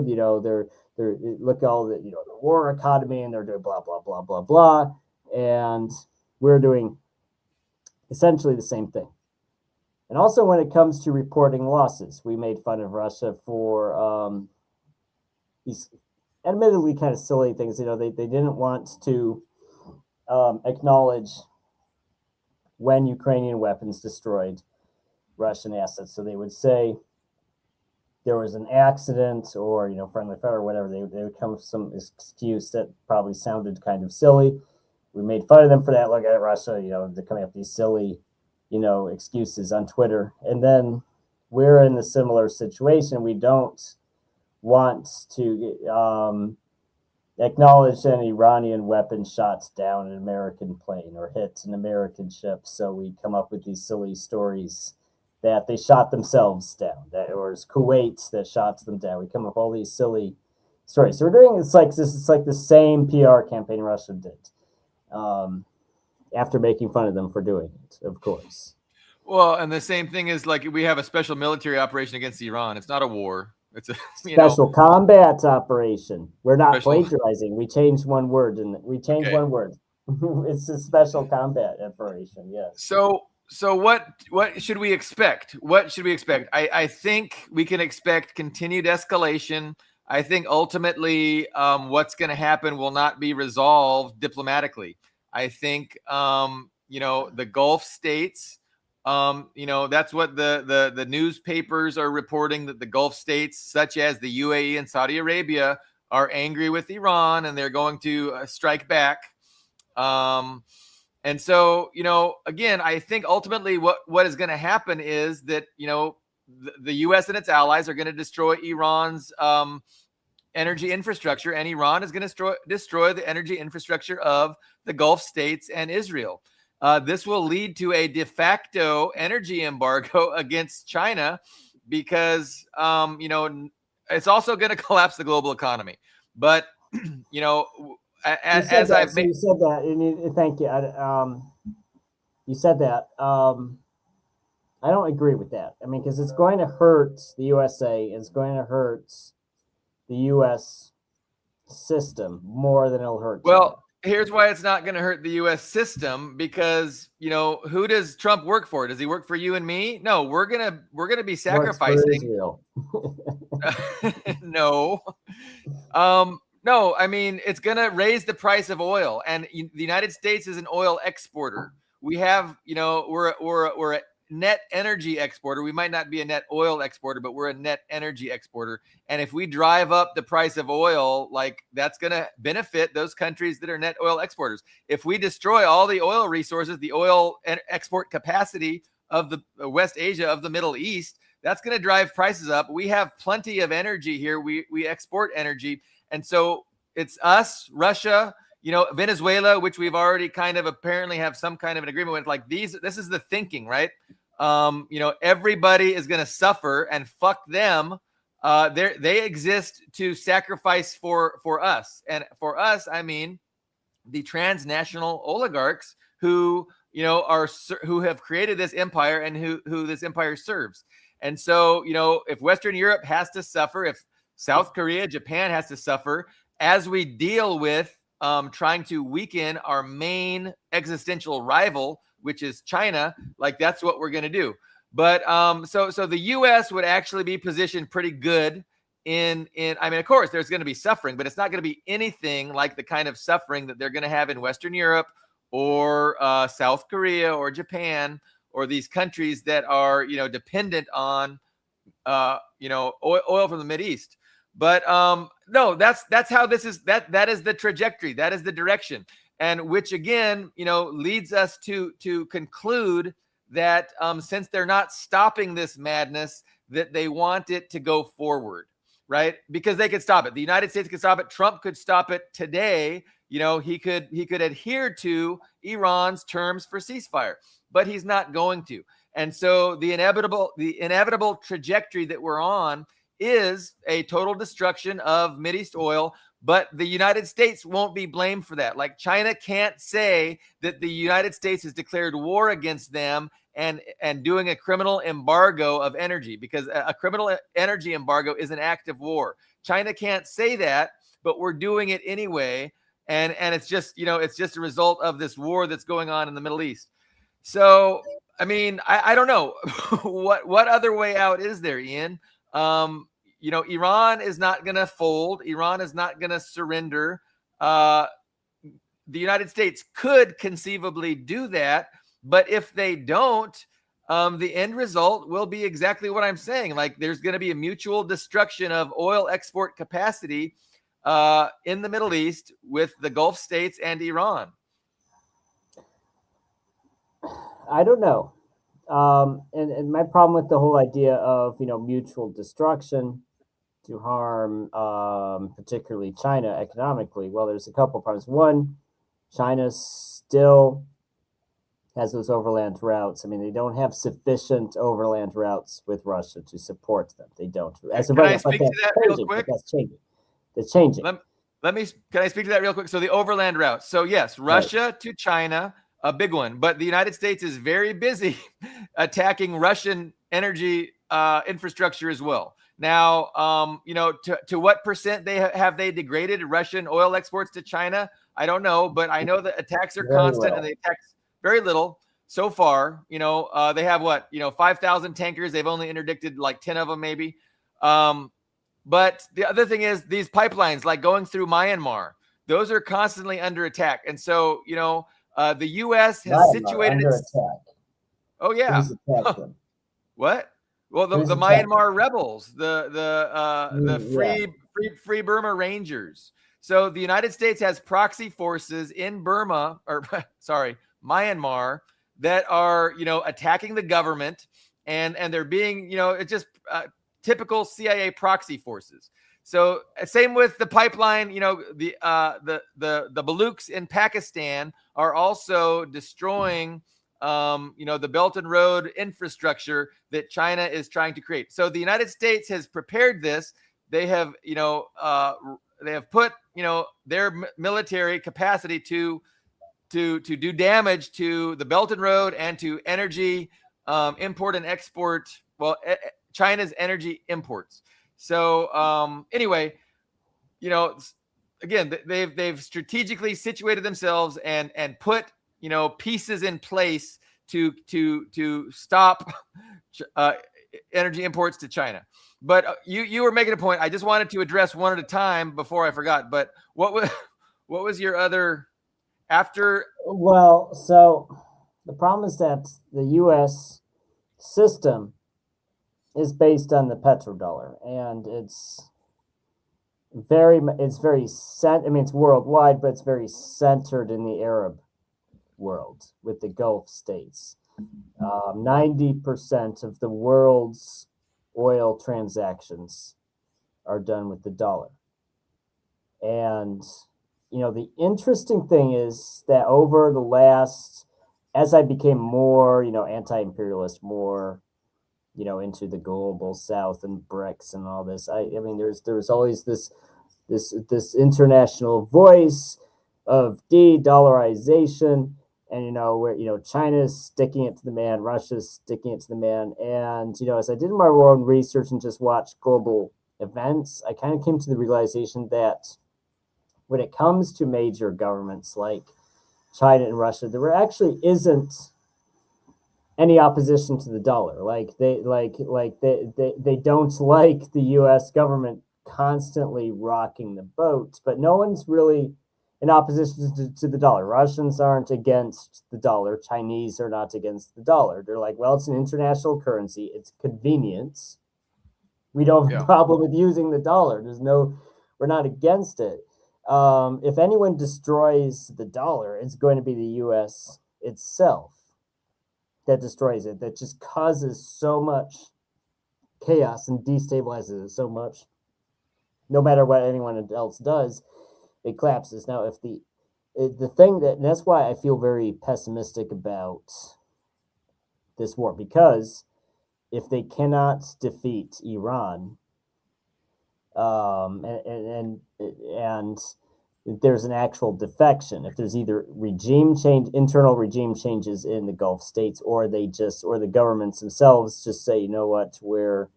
you know, they're look at all the, you know, the war economy, and they're doing blah blah blah blah blah, and we're doing essentially the same thing. And also, when it comes to reporting losses, we made fun of Russia for these admittedly kind of silly things. You know, they didn't want to acknowledge when Ukrainian weapons destroyed Russian assets. So they would say there was an accident, or, you know, friendly fire or whatever. They would come with some excuse that probably sounded kind of silly, we made fun of them for that. Look at Russia, they're coming up with these silly, excuses on Twitter. And then we're in a similar situation. We don't want to acknowledge an Iranian weapon shots down an American plane or hits an American ship. So we come up with these silly stories that they shot themselves down, or it's Kuwait that shot them down. We come up with all these silly stories. So we're doing it's like the same PR campaign Russia did, after making fun of them for doing it, of course. Well, and the same thing is like we have a special military operation against Iran. It's not a war. It's a special combat operation. We're not plagiarizing. We changed one word, and we changed one word. It's a special combat operation. Yes. So what should we expect? What should we expect? I think we can expect continued escalation. I think ultimately what's going to happen will not be resolved diplomatically. I think the Gulf states. That's what the newspapers are reporting, that the Gulf states, such as the UAE and Saudi Arabia, are angry with Iran and they're going to strike back. And so, again, I think ultimately what is going to happen is that, the U.S. and its allies are going to destroy Iran's energy infrastructure, and Iran is going to destroy the energy infrastructure of the Gulf states and Israel. This will lead to a de facto energy embargo against China because, it's also going to collapse the global economy. But, as I've made, you said that, and thank you. You said that. I don't agree with that. I mean, because it's going to hurt the USA. It's going to hurt the U.S. system more than it'll hurt China. Well, here's why it's not going to hurt the U.S. system, because who does Trump work for? Does he work for you and me? No, we're gonna be sacrificing. No. No, I mean, it's going to raise the price of oil, and the United States is an oil exporter. We have, we're a net energy exporter. We might not be a net oil exporter, but we're a net energy exporter. And if we drive up the price of oil, like, that's going to benefit those countries that are net oil exporters. If we destroy all the oil resources, the oil export capacity of the West Asia, of the Middle East, that's going to drive prices up. We have plenty of energy here. We export energy. And so it's us, Russia, Venezuela, which we've already kind of apparently have some kind of an agreement with. Like, this is the thinking, right? Everybody is going to suffer, and fuck them. They exist to sacrifice for us. And for us, I mean the transnational oligarchs who, who have created this empire and who this empire serves. And so, if Western Europe has to suffer, if South Korea, Japan has to suffer as we deal with trying to weaken our main existential rival, which is China, like, that's what we're going to do. But so the U.S. would actually be positioned pretty good I mean, of course, there's going to be suffering, but it's not going to be anything like the kind of suffering that they're going to have in Western Europe or South Korea or Japan, or these countries that are, dependent on, oil from the Mideast. But no, that's how this is. That is the trajectory. That is the direction, and which again, leads us to conclude that since they're not stopping this madness, that they want it to go forward, right? Because they could stop it. The United States could stop it. Trump could stop it today. He could adhere to Iran's terms for ceasefire, but he's not going to. And so the inevitable trajectory that we're on is a total destruction of Mideast oil, but the United States won't be blamed for that. Like, China can't say that the United States has declared war against them and doing a criminal embargo of energy, because a criminal energy embargo is an act of war. China can't say that, but we're doing it anyway. And it's just, it's just a result of this war that's going on in the Middle East. So, I mean, I don't know what other way out is there, Ian? Iran is not going to fold. Iran is not going to surrender. The United States could conceivably do that, but if they don't, the end result will be exactly what I'm saying. Like, there's going to be a mutual destruction of oil export capacity in the Middle East with the Gulf states and Iran. I don't know. And my problem with the whole idea of mutual destruction to harm, particularly China economically. Well, there's a couple problems. One, China still has those overland routes. I mean, they don't have sufficient overland routes with Russia to support them. They don't, as of Can right I now. But speak to that's that real changing. But quick? that's changing. It's changing. Let me, can I speak to that real quick? So the overland route. So yes, Right. Russia to China, a big one, but the United States is very busy attacking Russian energy infrastructure as well. Now, to what percent have they degraded Russian oil exports to China? I don't know, but I know that attacks are Very constant and little. they attack very little so far. They have 5,000 tankers. They've only interdicted like 10 of them, maybe. But the other thing is these pipelines, like going through Myanmar, those are constantly under attack. And so, the U.S. has Myanmar situated under its. attack. Oh yeah. Who's attacked them? What? Well, Who's the attacked them? Myanmar rebels, the Yeah. free Burma Rangers. So the United States has proxy forces in Burma, or sorry, Myanmar, that are attacking the government, and they're being it's just typical CIA proxy forces. So same with the pipeline. The Baluchs in Pakistan are also destroying the Belt and Road infrastructure that China is trying to create. So the United States has prepared this. They have put their military capacity to do damage to the Belt and Road and to energy import and export. Well, China's energy imports. So anyway, again, they've strategically situated themselves and put pieces in place to stop energy imports to China. But you were making a point. I just wanted to address one at a time before I forgot. But what was your other after? Well, so the problem is that the U.S. system is based on the petrodollar, and it's very I mean, it's worldwide, but it's very centered in the Arab world with the Gulf states. 90% of the world's oil transactions are done with the dollar. And, the interesting thing is that over the last, as I became more, anti imperialist, more, into the global south and BRICS and all this, I mean, there's always this international voice of de-dollarization, and where China's sticking it to the man, Russia's sticking it to the man, and as I did my own research and just watched global events, I kind of came to the realization that when it comes to major governments like China and Russia, there actually isn't any opposition to the dollar. Like they don't like the U.S. government constantly rocking the boat, but no one's really in opposition to the dollar. Russians aren't against the dollar. Chinese are not against the dollar. They're like, well, it's an international currency. It's convenience. We don't have a problem with using the dollar. We're not against it. If anyone destroys the dollar, it's going to be the U.S. itself that destroys it, that just causes so much chaos and destabilizes it so much. No matter what anyone else does, it collapses. Now, if the thing that's why I feel very pessimistic about this war, because if they cannot defeat Iran, and there's an actual defection, if there's either internal regime changes in the Gulf states, or the governments themselves just say, you know what, we're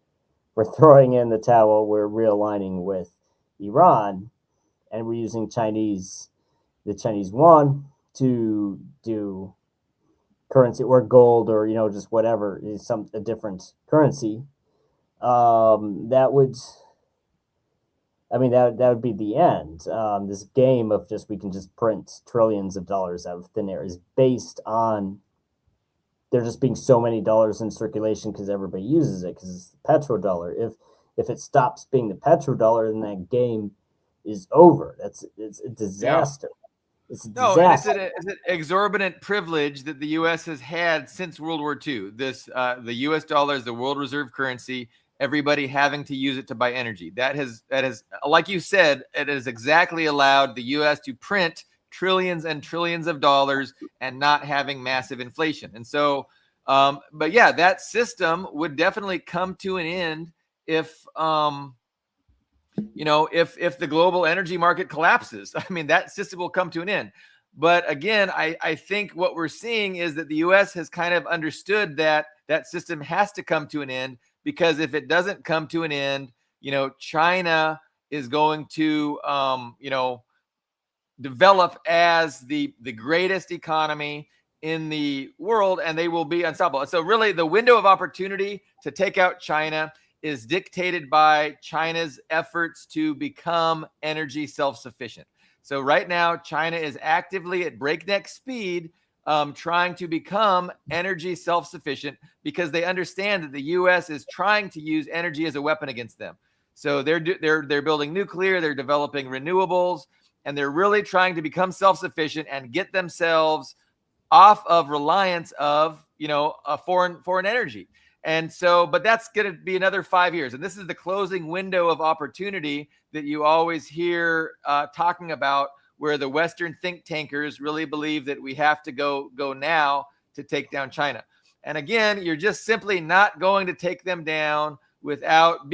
throwing in the towel, we're realigning with Iran, and we're using the Chinese yuan to do currency, or gold, or just whatever, a different currency. That would be the end. This game of we can just print trillions of dollars out of thin air is based on there just being so many dollars in circulation because everybody uses it, because it's the petrodollar. If it stops being the petrodollar, then that game is over. It's a disaster. It's a No, and disaster. it's an exorbitant privilege that the U.S. has had since World War II. This the U.S. dollar is the world reserve currency. Everybody having to use it to buy energy. That has, like you said, it has exactly allowed the U.S. to print trillions and trillions of dollars and not having massive inflation. And so, but yeah, that system would definitely come to an end if if the global energy market collapses. I mean, that system will come to an end. But again, I think what we're seeing is that the U.S. has kind of understood that that system has to come to an end, because if it doesn't come to an end, China is going to, develop as the greatest economy in the world, and they will be unstoppable. So really, the window of opportunity to take out China is dictated by China's efforts to become energy self-sufficient. So right now, China is actively at breakneck speed trying to become energy self-sufficient, because they understand that the U.S. is trying to use energy as a weapon against them. So they're building nuclear, they're developing renewables, and they're really trying to become self-sufficient and get themselves off of reliance of a foreign energy. And so, but that's going to be another 5 years. And this is the closing window of opportunity that you always hear talking about, where the Western think tankers really believe that we have to go now to take down China. And again, you're just simply not going to take them down without,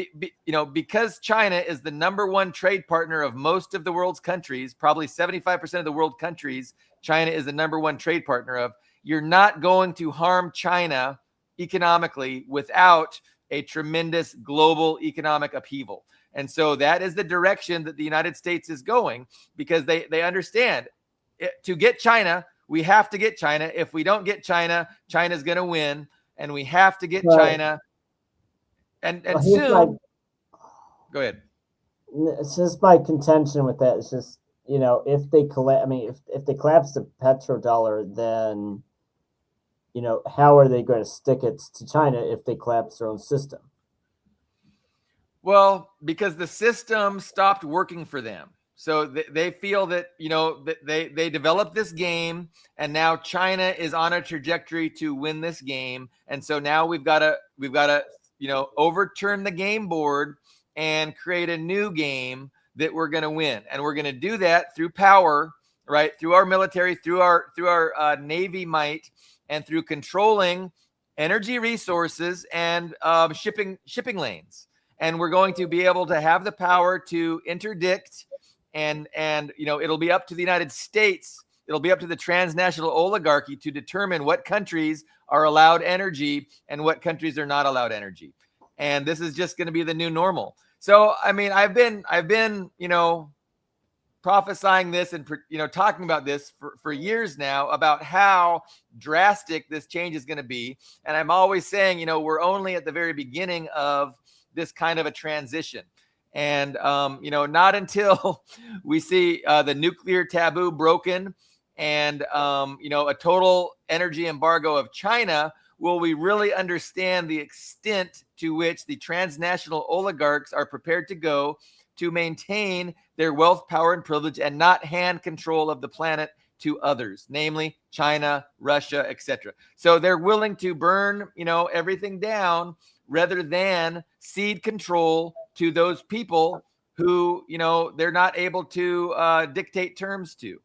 because China is the number one trade partner of most of the world's countries, probably 75% of the world countries, China is the number one trade partner of. You're not going to harm China economically without a tremendous global economic upheaval. And so that is the direction that the United States is going, because they understand to get China, we have to get China. If we don't get China, China's going to win, and we have to get China. And soon. Go ahead. It's just my contention with that. It's just, if they if they collapse the petrodollar, then how are they going to stick it to China if they collapse their own system? Well, because the system stopped working for them. So they feel that, they developed this game, and now China is on a trajectory to win this game. And so now we've got to, overturn the game board and create a new game that we're going to win. And we're going to do that through power, right? Through our military, through our Navy might, and through controlling energy resources and shipping lanes. And we're going to be able to have the power to interdict, and it'll be up to the United States. It'll be up to the transnational oligarchy to determine what countries are allowed energy and what countries are not allowed energy. And this is just going to be the new normal. So, I mean, I've been, prophesying this and, talking about this for years now, about how drastic this change is going to be. And I'm always saying, we're only at the very beginning of this kind of a transition. And, not until we see the nuclear taboo broken and, a total energy embargo of China will we really understand the extent to which the transnational oligarchs are prepared to go to maintain their wealth, power, and privilege, and not hand control of the planet to others, namely China, Russia, etc. So they're willing to burn, everything down rather than cede control to those people who, they're not able to dictate terms to.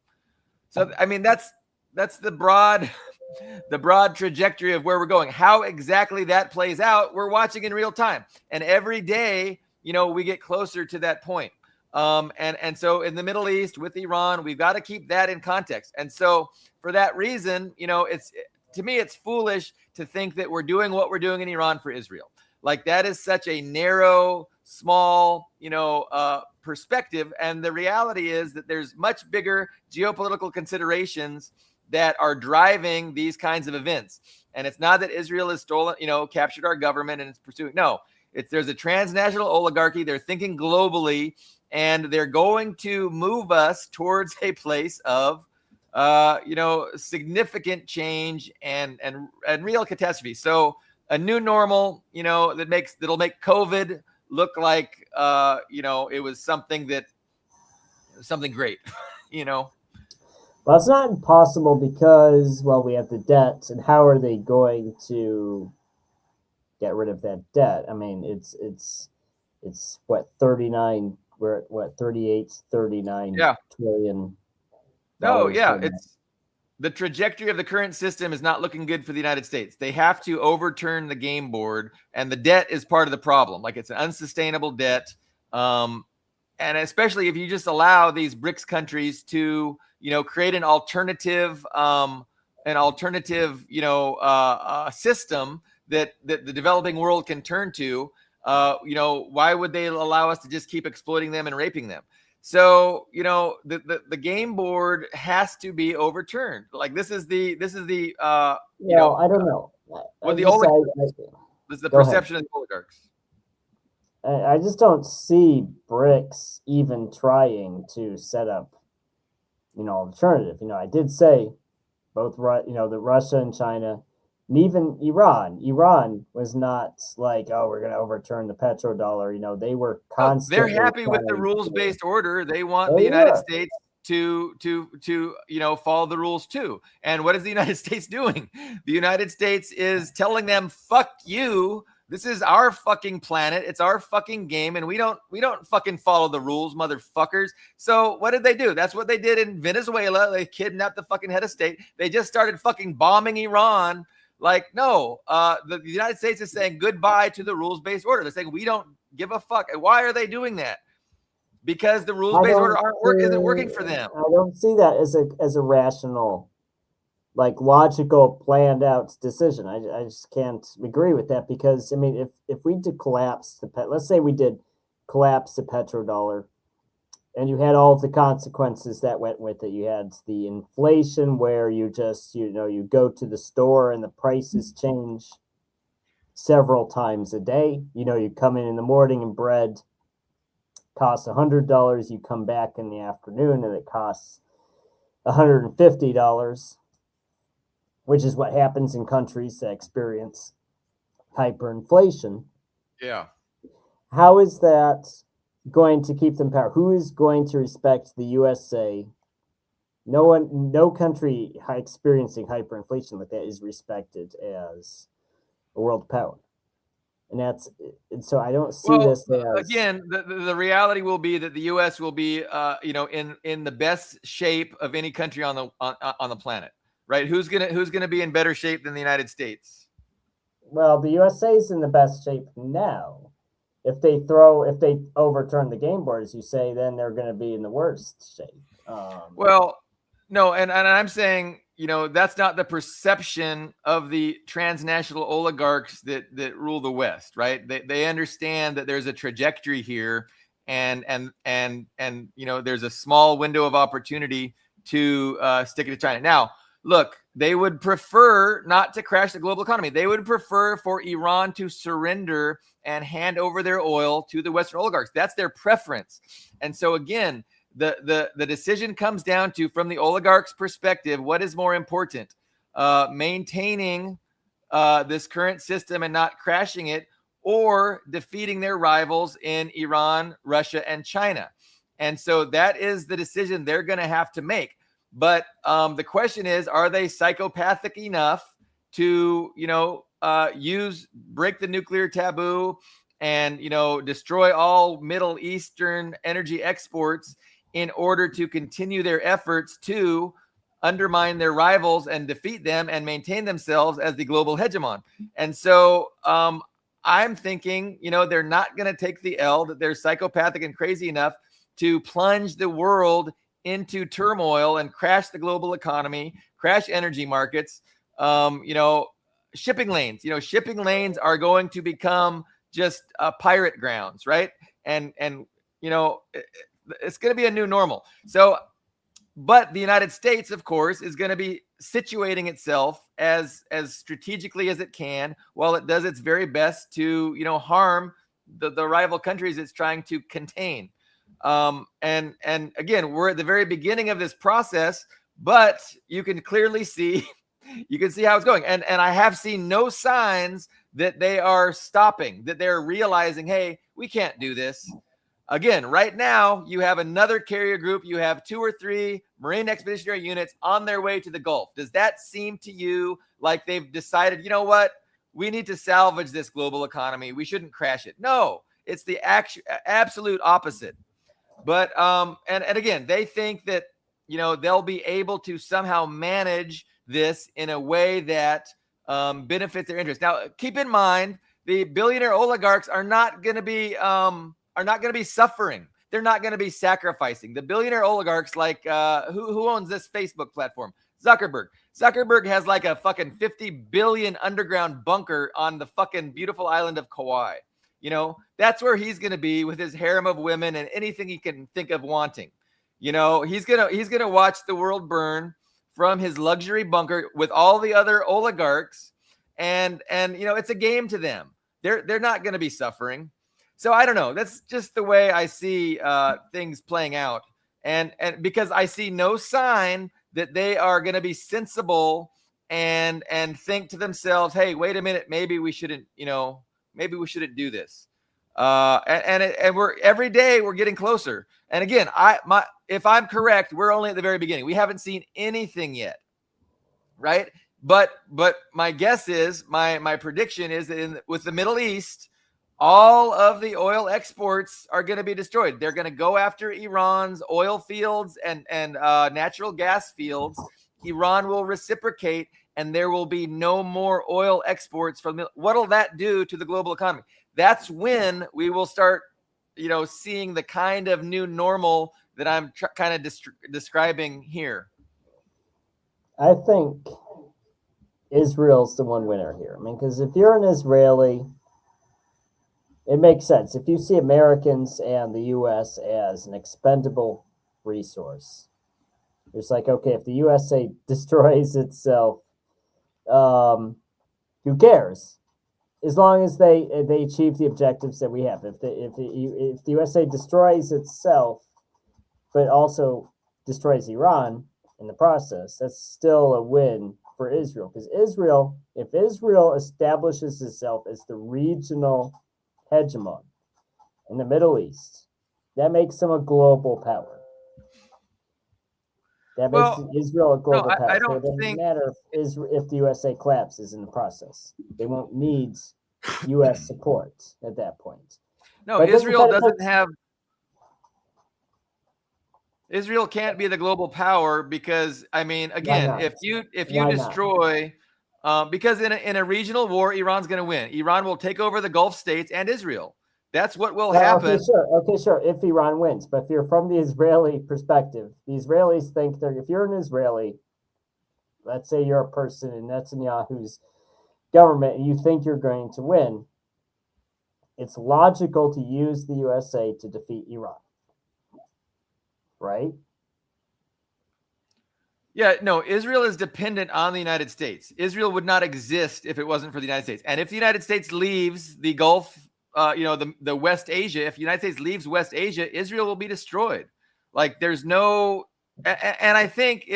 So, I mean, that's the broad trajectory of where we're going. How exactly that plays out, we're watching in real time. And every day, we get closer to that point. And so in the Middle East with Iran, we've got to keep that in context. And so for that reason, to me, it's foolish to think that we're doing what we're doing in Iran for Israel. Like, that is such a narrow, small, perspective. And the reality is that there's much bigger geopolitical considerations that are driving these kinds of events. And it's not that Israel has stolen, captured our government and it's pursuing. No, there's a transnational oligarchy. They're thinking globally, and they're going to move us towards a place of, significant change and real catastrophe. So a new normal, that'll make COVID look like, it was something great, Well, Well, it's not impossible because, well, we have the debt, and how are they going to get rid of that debt? I mean, it's what 39. We're at what 38, 39 Yeah. trillion No, dollars. yeah, it's the trajectory of the current system is not looking good for the United States. They have to overturn the game board, and the debt is part of the problem. Like, it's an unsustainable debt. And especially if you just allow these BRICS countries to, create an alternative, system that the developing world can turn to. Why would they allow us to just keep exploiting them and raping them? So, the game board has to be overturned. Like, this is the Well, I don't know. what the just, oligarchs, this is the go ahead. perception of the oligarchs. I just don't see BRICS even trying to set up, alternative. I did say both, the Russia and China, and even Iran. Iran was not like, oh, we're going to overturn the petrodollar. They were constantly. They're happy with the rules-based order. They want They the United were. States to follow the rules too. And what is the United States doing? The United States is telling them, fuck you. This is our fucking planet. It's our fucking game, and we don't fucking follow the rules, motherfuckers. So what did they do? That's what they did in Venezuela. They kidnapped the fucking head of state. They just started fucking bombing Iran. Like, no, the United States is saying goodbye to the rules-based order. They're saying we don't give a fuck. Why are they doing that? Because the rules-based order isn't working for them. I don't see that as a rational, like, logical, planned out decision. I just can't agree with that because, I mean, if we did collapse let's say we did collapse the petrodollar, and you had all of the consequences that went with it. You had the inflation where you just, you go to the store and the prices change several times a day. You come in the morning and bread costs $100. You come back in the afternoon and it costs $150, which is what happens in countries that experience hyperinflation. Yeah. How is that going to keep them in power? Who is going to respect the USA? No country experiencing hyperinflation like that is respected as a world power. And so I don't see this as, again, the reality will be that the U.S. will be, in the best shape of any country on the planet, right? Who's gonna be in better shape than the United States? Well, the USA is in the best shape now. If they overturn the game board, as you say, then they're going to be in the worst shape. Well, no, and I'm saying, that's not the perception of the transnational oligarchs that rule the West, right? They understand that there's a trajectory here, and there's a small window of opportunity to stick it to China. Now, look, they would prefer not to crash the global economy. They would prefer for Iran to surrender and hand over their oil to the Western oligarchs. That's their preference. And so again, the decision comes down to, from the oligarchs' perspective, what is more important? Maintaining this current system and not crashing it, or defeating their rivals in Iran, Russia, and China. And so that is the decision they're going to have to make. But the question is, are they psychopathic enough to, break the nuclear taboo and, destroy all Middle Eastern energy exports in order to continue their efforts to undermine their rivals and defeat them and maintain themselves as the global hegemon? And so I'm thinking, they're not going to take the L, that they're psychopathic and crazy enough to plunge the world into turmoil and crash the global economy, crash energy markets. Shipping lanes, shipping lanes are going to become just pirate grounds, right? And it's going to be a new normal. So, but the United States, of course, is going to be situating itself as strategically as it can, while it does its very best to, harm the rival countries it's trying to contain. And again, we're at the very beginning of this process, but you can clearly see, how it's going. And I have seen no signs that they are stopping, that they're realizing, hey, we can't do this. Again, right now, you have another carrier group. You have 2 or 3 Marine Expeditionary Units on their way to the Gulf. Does that seem to you like they've decided, you know what? We need to salvage this global economy. We shouldn't crash it. No, it's the absolute opposite. But and again, they think that, you know, they'll be able to somehow manage this in a way that benefits their interests. Now, keep in mind, the billionaire oligarchs are not going to be suffering. They're not going to be sacrificing. The billionaire oligarchs, like who owns this Facebook platform? Zuckerberg. Zuckerberg has like a fucking 50 billion underground bunker on the fucking beautiful island of Kauai. You know, that's where he's going to be with his harem of women and anything he can think of wanting. You know, he's going to watch the world burn from his luxury bunker with all the other oligarchs, and you know, it's a game to them. They're not going to be suffering. So I don't know. That's just the way I see things playing out, and because I see no sign that they are going to be sensible and think to themselves, hey, wait a minute, maybe we shouldn't, you know, maybe we shouldn't do this. And we're every day we're getting closer. And again, if I'm correct, we're only at the very beginning. We haven't seen anything yet, right? But my guess is, my prediction is that with the Middle East, all of the oil exports are going to be destroyed. They're going to go after Iran's oil fields and natural gas fields. Iran will reciprocate, and there will be no more oil exports from. What'll that do to the global economy? That's when we will start, you know, seeing the kind of new normal that I'm kind of describing here. I think Israel's the one winner here. I mean, because if you're an Israeli, it makes sense. If you see Americans and the U.S. as an expendable resource, it's like, okay, if the USA destroys itself, who cares? As long as they achieve the objectives that we have. If the USA destroys itself, but also destroys Iran in the process, that's still a win for Israel. Because if Israel establishes itself as the regional hegemon in the Middle East, that makes them a global power. That makes Israel a global power. I don't so it doesn't think matter if the USA collapses in the process. They won't need U.S. support at that point. No, but Israel doesn't have. Israel can't be the global power because, I mean, again, if you destroy, because in a regional war, Iran's going to win. Iran will take over the Gulf states and Israel. That's what will happen. Okay, sure. If Iran wins, but if you're from the Israeli perspective, the Israelis think if you're an Israeli, let's say you're a person in Netanyahu's government and you think you're going to win, it's logical to use the USA to defeat Iran. Right? Yeah, no, Israel is dependent on the United States. Israel would not exist if it wasn't for the United States. And if the United States leaves the Gulf, the West Asia, if the United States leaves West Asia, Israel will be destroyed. Like there's no, and I think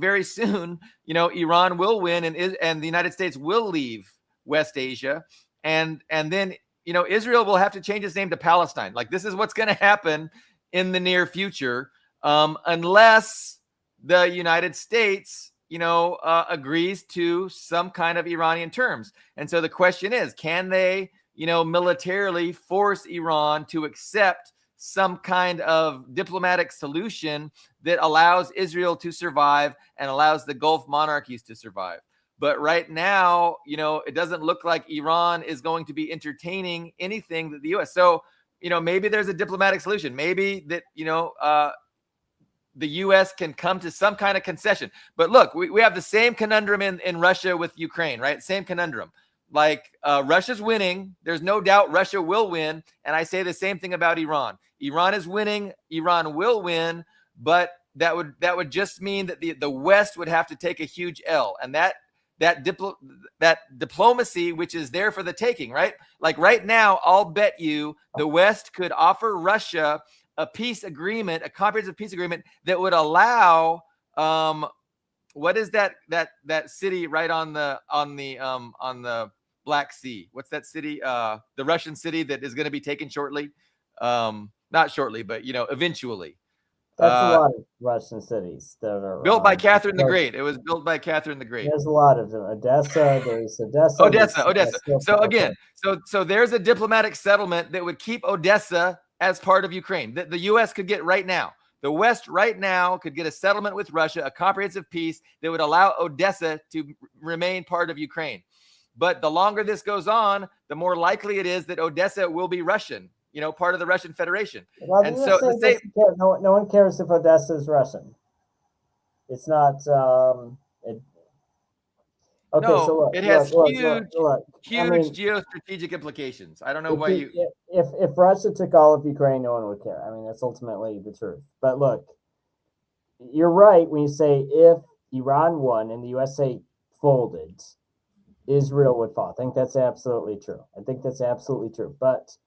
very soon, you know, Iran will win and the United States will leave West Asia. And then, you know, Israel will have to change its name to Palestine. Like this is what's going to happen in the near future, unless the United States, you know, agrees to some kind of Iranian terms. And so the question is, can they, you know, militarily force Iran to accept some kind of diplomatic solution that allows Israel to survive and allows the Gulf monarchies to survive? But right now, you know, it doesn't look like Iran is going to be entertaining anything that the U.S. So, you know, maybe there's a diplomatic solution. Maybe that, you know, the U.S. can come to some kind of concession. But look, we have the same conundrum in Russia with Ukraine, right? Same conundrum. Like Russia's winning. There's no doubt Russia will win. And I say the same thing about Iran. Iran is winning. Iran will win. But that would just mean that the West would have to take a huge L. And that diplomacy, which is there for the taking, right? Like right now, I'll bet you the West could offer Russia a peace agreement, a comprehensive peace agreement that would allow, what is that city right on the Black Sea? What's that city? The Russian city that is going to be taken shortly. Not not shortly, but eventually. That's a lot of Russian cities that are Built by Catherine the Great. It was built by Catherine the Great. There's a lot of them. Odessa. There's Odessa. Odessa. So again, so there's a diplomatic settlement that would keep Odessa as part of Ukraine. The U.S. could get right now. The West right now could get a settlement with Russia, a comprehensive peace that would allow Odessa to remain part of Ukraine. But the longer this goes on, the more likely it is that Odessa will be Russian, part of the Russian Federation. Well, and so no one cares if Odessa is Russian. It's not. Okay, no, so look, it has huge geostrategic implications. I don't know why you. If Russia took all of Ukraine, no one would care. I mean, that's ultimately the truth. But look, you're right when you say if Iran won and the USA folded, Israel would fall. I think that's absolutely true. But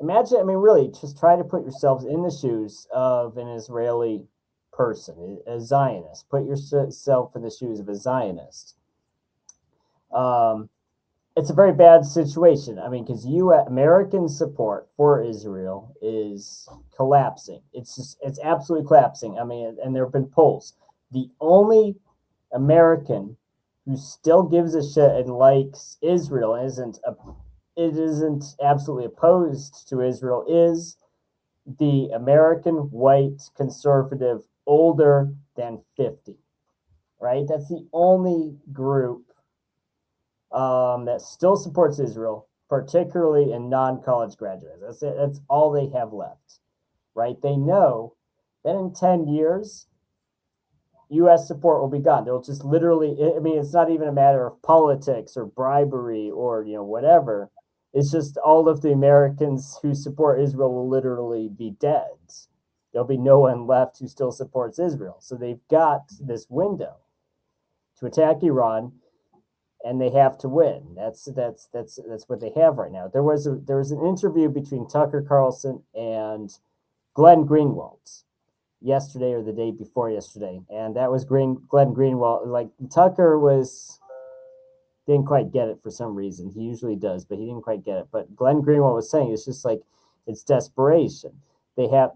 imagine, I mean, really, just try to put yourselves in the shoes of an Israeli person, a Zionist. Put yourself in the shoes of a Zionist. It's a very bad situation. I mean, because American support for Israel is collapsing. It's absolutely collapsing. I mean, and there have been polls. The only American who still gives a shit and likes Israel and isn't absolutely opposed to Israel is the American white conservative older than 50, right? That's the only group that still supports Israel, particularly in non-college graduates. That's it. That's all they have left, right? They know that in 10 years, U.S. support will be gone. They'll just literally, I mean, it's not even a matter of politics or bribery or, whatever. It's just all of the Americans who support Israel will literally be dead. There'll be no one left who still supports Israel. So they've got this window to attack Iran, and they have to win. That's what they have right now. There was an interview between Tucker Carlson and Glenn Greenwald yesterday or the day before yesterday, and that was Glenn Greenwald. Like, Tucker didn't quite get it for some reason. He usually does, but he didn't quite get it. But Glenn Greenwald was saying it's just like it's desperation. They have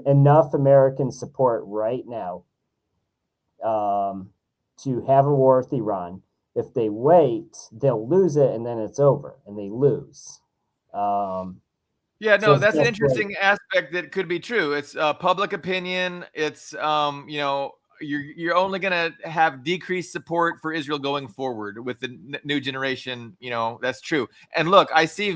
enough American support right now to have a war with Iran. If they wait, they'll lose it, and then it's over, and they lose. Yeah, no, that's an interesting aspect that could be true. It's public opinion. It's you're only going to have decreased support for Israel going forward with the new generation. That's true. And look, I see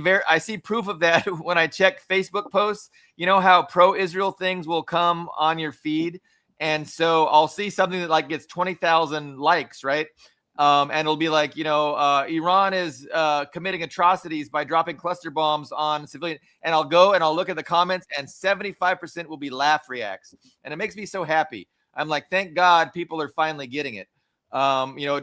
proof of that when I check Facebook posts. You know how pro-Israel things will come on your feed, and so I'll see something that gets 20,000 likes, right? And it'll be like, Iran is committing atrocities by dropping cluster bombs on civilians. And I'll go and I'll look at the comments, and 75% will be laugh reacts. And it makes me so happy. I'm like, thank God people are finally getting it.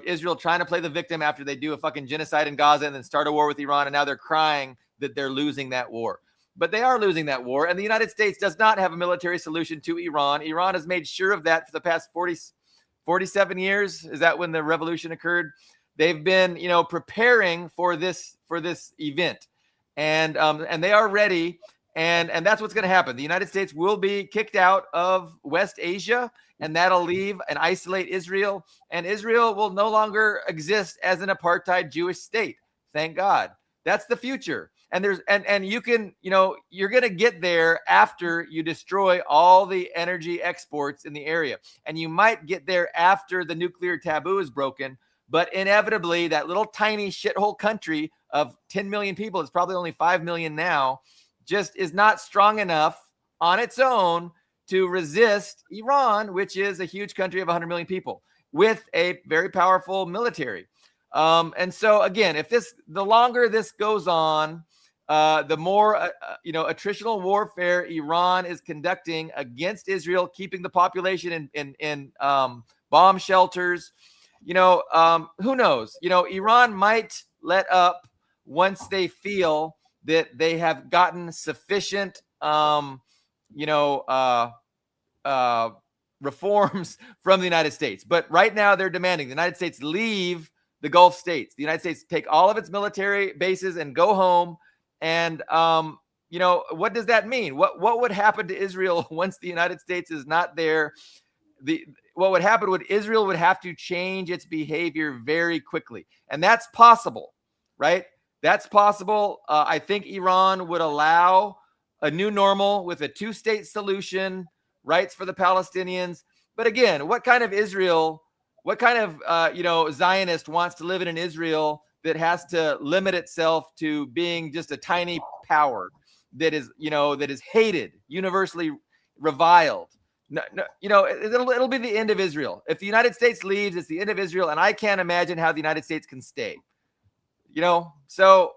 Israel trying to play the victim after they do a fucking genocide in Gaza and then start a war with Iran. And now they're crying that they're losing that war. But they are losing that war. And the United States does not have a military solution to Iran. Iran has made sure of that for the past 47 years. Is that when the revolution occurred? They've been, preparing for this event, and they are ready. And that's what's going to happen. The United States will be kicked out of West Asia, and that'll leave and isolate Israel. And Israel will no longer exist as an apartheid Jewish state. Thank God. That's the future. And you can, you're going to get there after you destroy all the energy exports in the area. And you might get there after the nuclear taboo is broken. But inevitably, that little tiny shithole country of 10 million people, it's probably only 5 million now, just is not strong enough on its own to resist Iran, which is a huge country of 100 million people with a very powerful military. And so, again, the longer this goes on, the more, attritional warfare Iran is conducting against Israel, keeping the population in bomb shelters. Who knows? Iran might let up once they feel that they have gotten sufficient, reforms from the United States. But right now they're demanding the United States leave the Gulf states. The United States take all of its military bases and go home. And, what does that mean? What would happen to Israel once the United States is not there? What would happen would Israel would have to change its behavior very quickly. And that's possible, right? That's possible. I think Iran would allow a new normal with a two-state solution, rights for the Palestinians. But again, what kind of Zionist wants to live in an Israel that has to limit itself to being just a tiny power that is hated, universally reviled? No, it'll be the end of Israel. If the United States leaves, it's the end of Israel, and I can't imagine how the United States can stay. So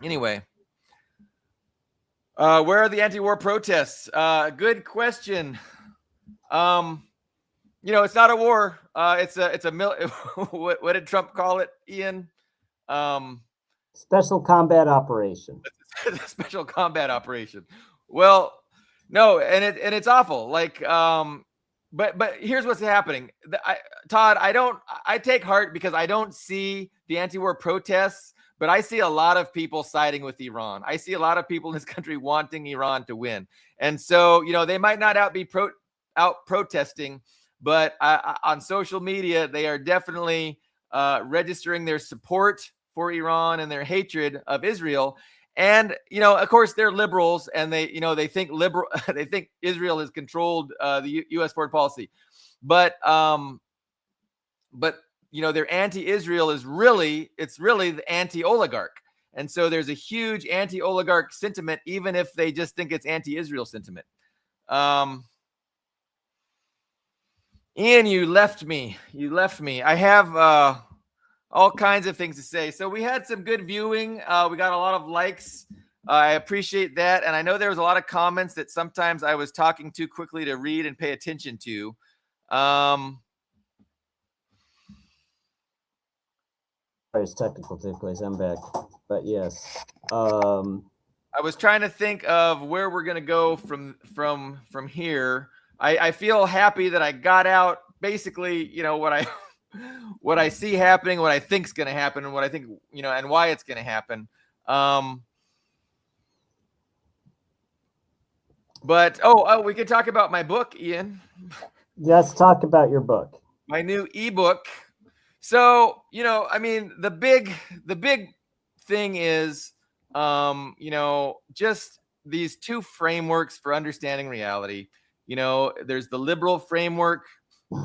anyway, where are the anti-war protests? Good question. It's not a war. It's a what did Trump call it, Ian? Special combat operation. Special combat operation. Well, no, and it's awful. Like, but here's what's happening. Todd, I take heart because I don't see the anti-war protests, but I see a lot of people siding with Iran. I see a lot of people in this country wanting Iran to win. And so, they might not out protesting, but on social media, they are definitely registering their support for Iran and their hatred of Israel. And, of course, they're liberals, and they think they think Israel has controlled the U.S. foreign policy. But their anti-Israel is really the anti-oligarch. And so there's a huge anti-oligarch sentiment, even if they just think it's anti-Israel sentiment. Ian, you left me. I have all kinds of things to say. So we had some good viewing. We got a lot of likes. I appreciate that. And I know there was a lot of comments that sometimes I was talking too quickly to read and pay attention to. There's technical difficulties. I'm back. But yes. I was trying to think of where we're going to go from here. I feel happy that I got out basically, what I see happening, what I think is going to happen, and what I think, and why it's going to happen. But we could talk about my book, Ian. Let's talk about your book. My new ebook. So, the big thing is, just these two frameworks for understanding reality. There's the liberal framework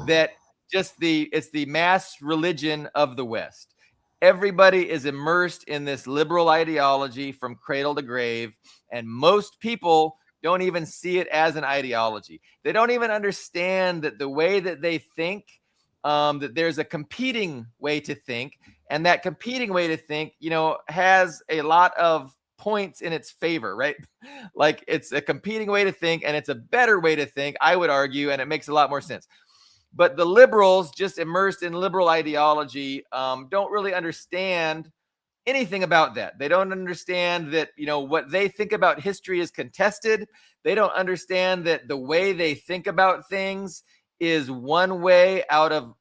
that it's the mass religion of the West. Everybody is immersed in this liberal ideology from cradle to grave, and most people don't even see it as an ideology. They don't even understand that the way that they think, that there's a competing way to think, and that competing way to think, has a lot of points in its favor, right? Like, it's a competing way to think, and it's a better way to think, I would argue, and it makes a lot more sense. But the liberals, just immersed in liberal ideology, don't really understand anything about that. They don't understand that, what they think about history is contested. They don't understand that the way they think about things is one way out of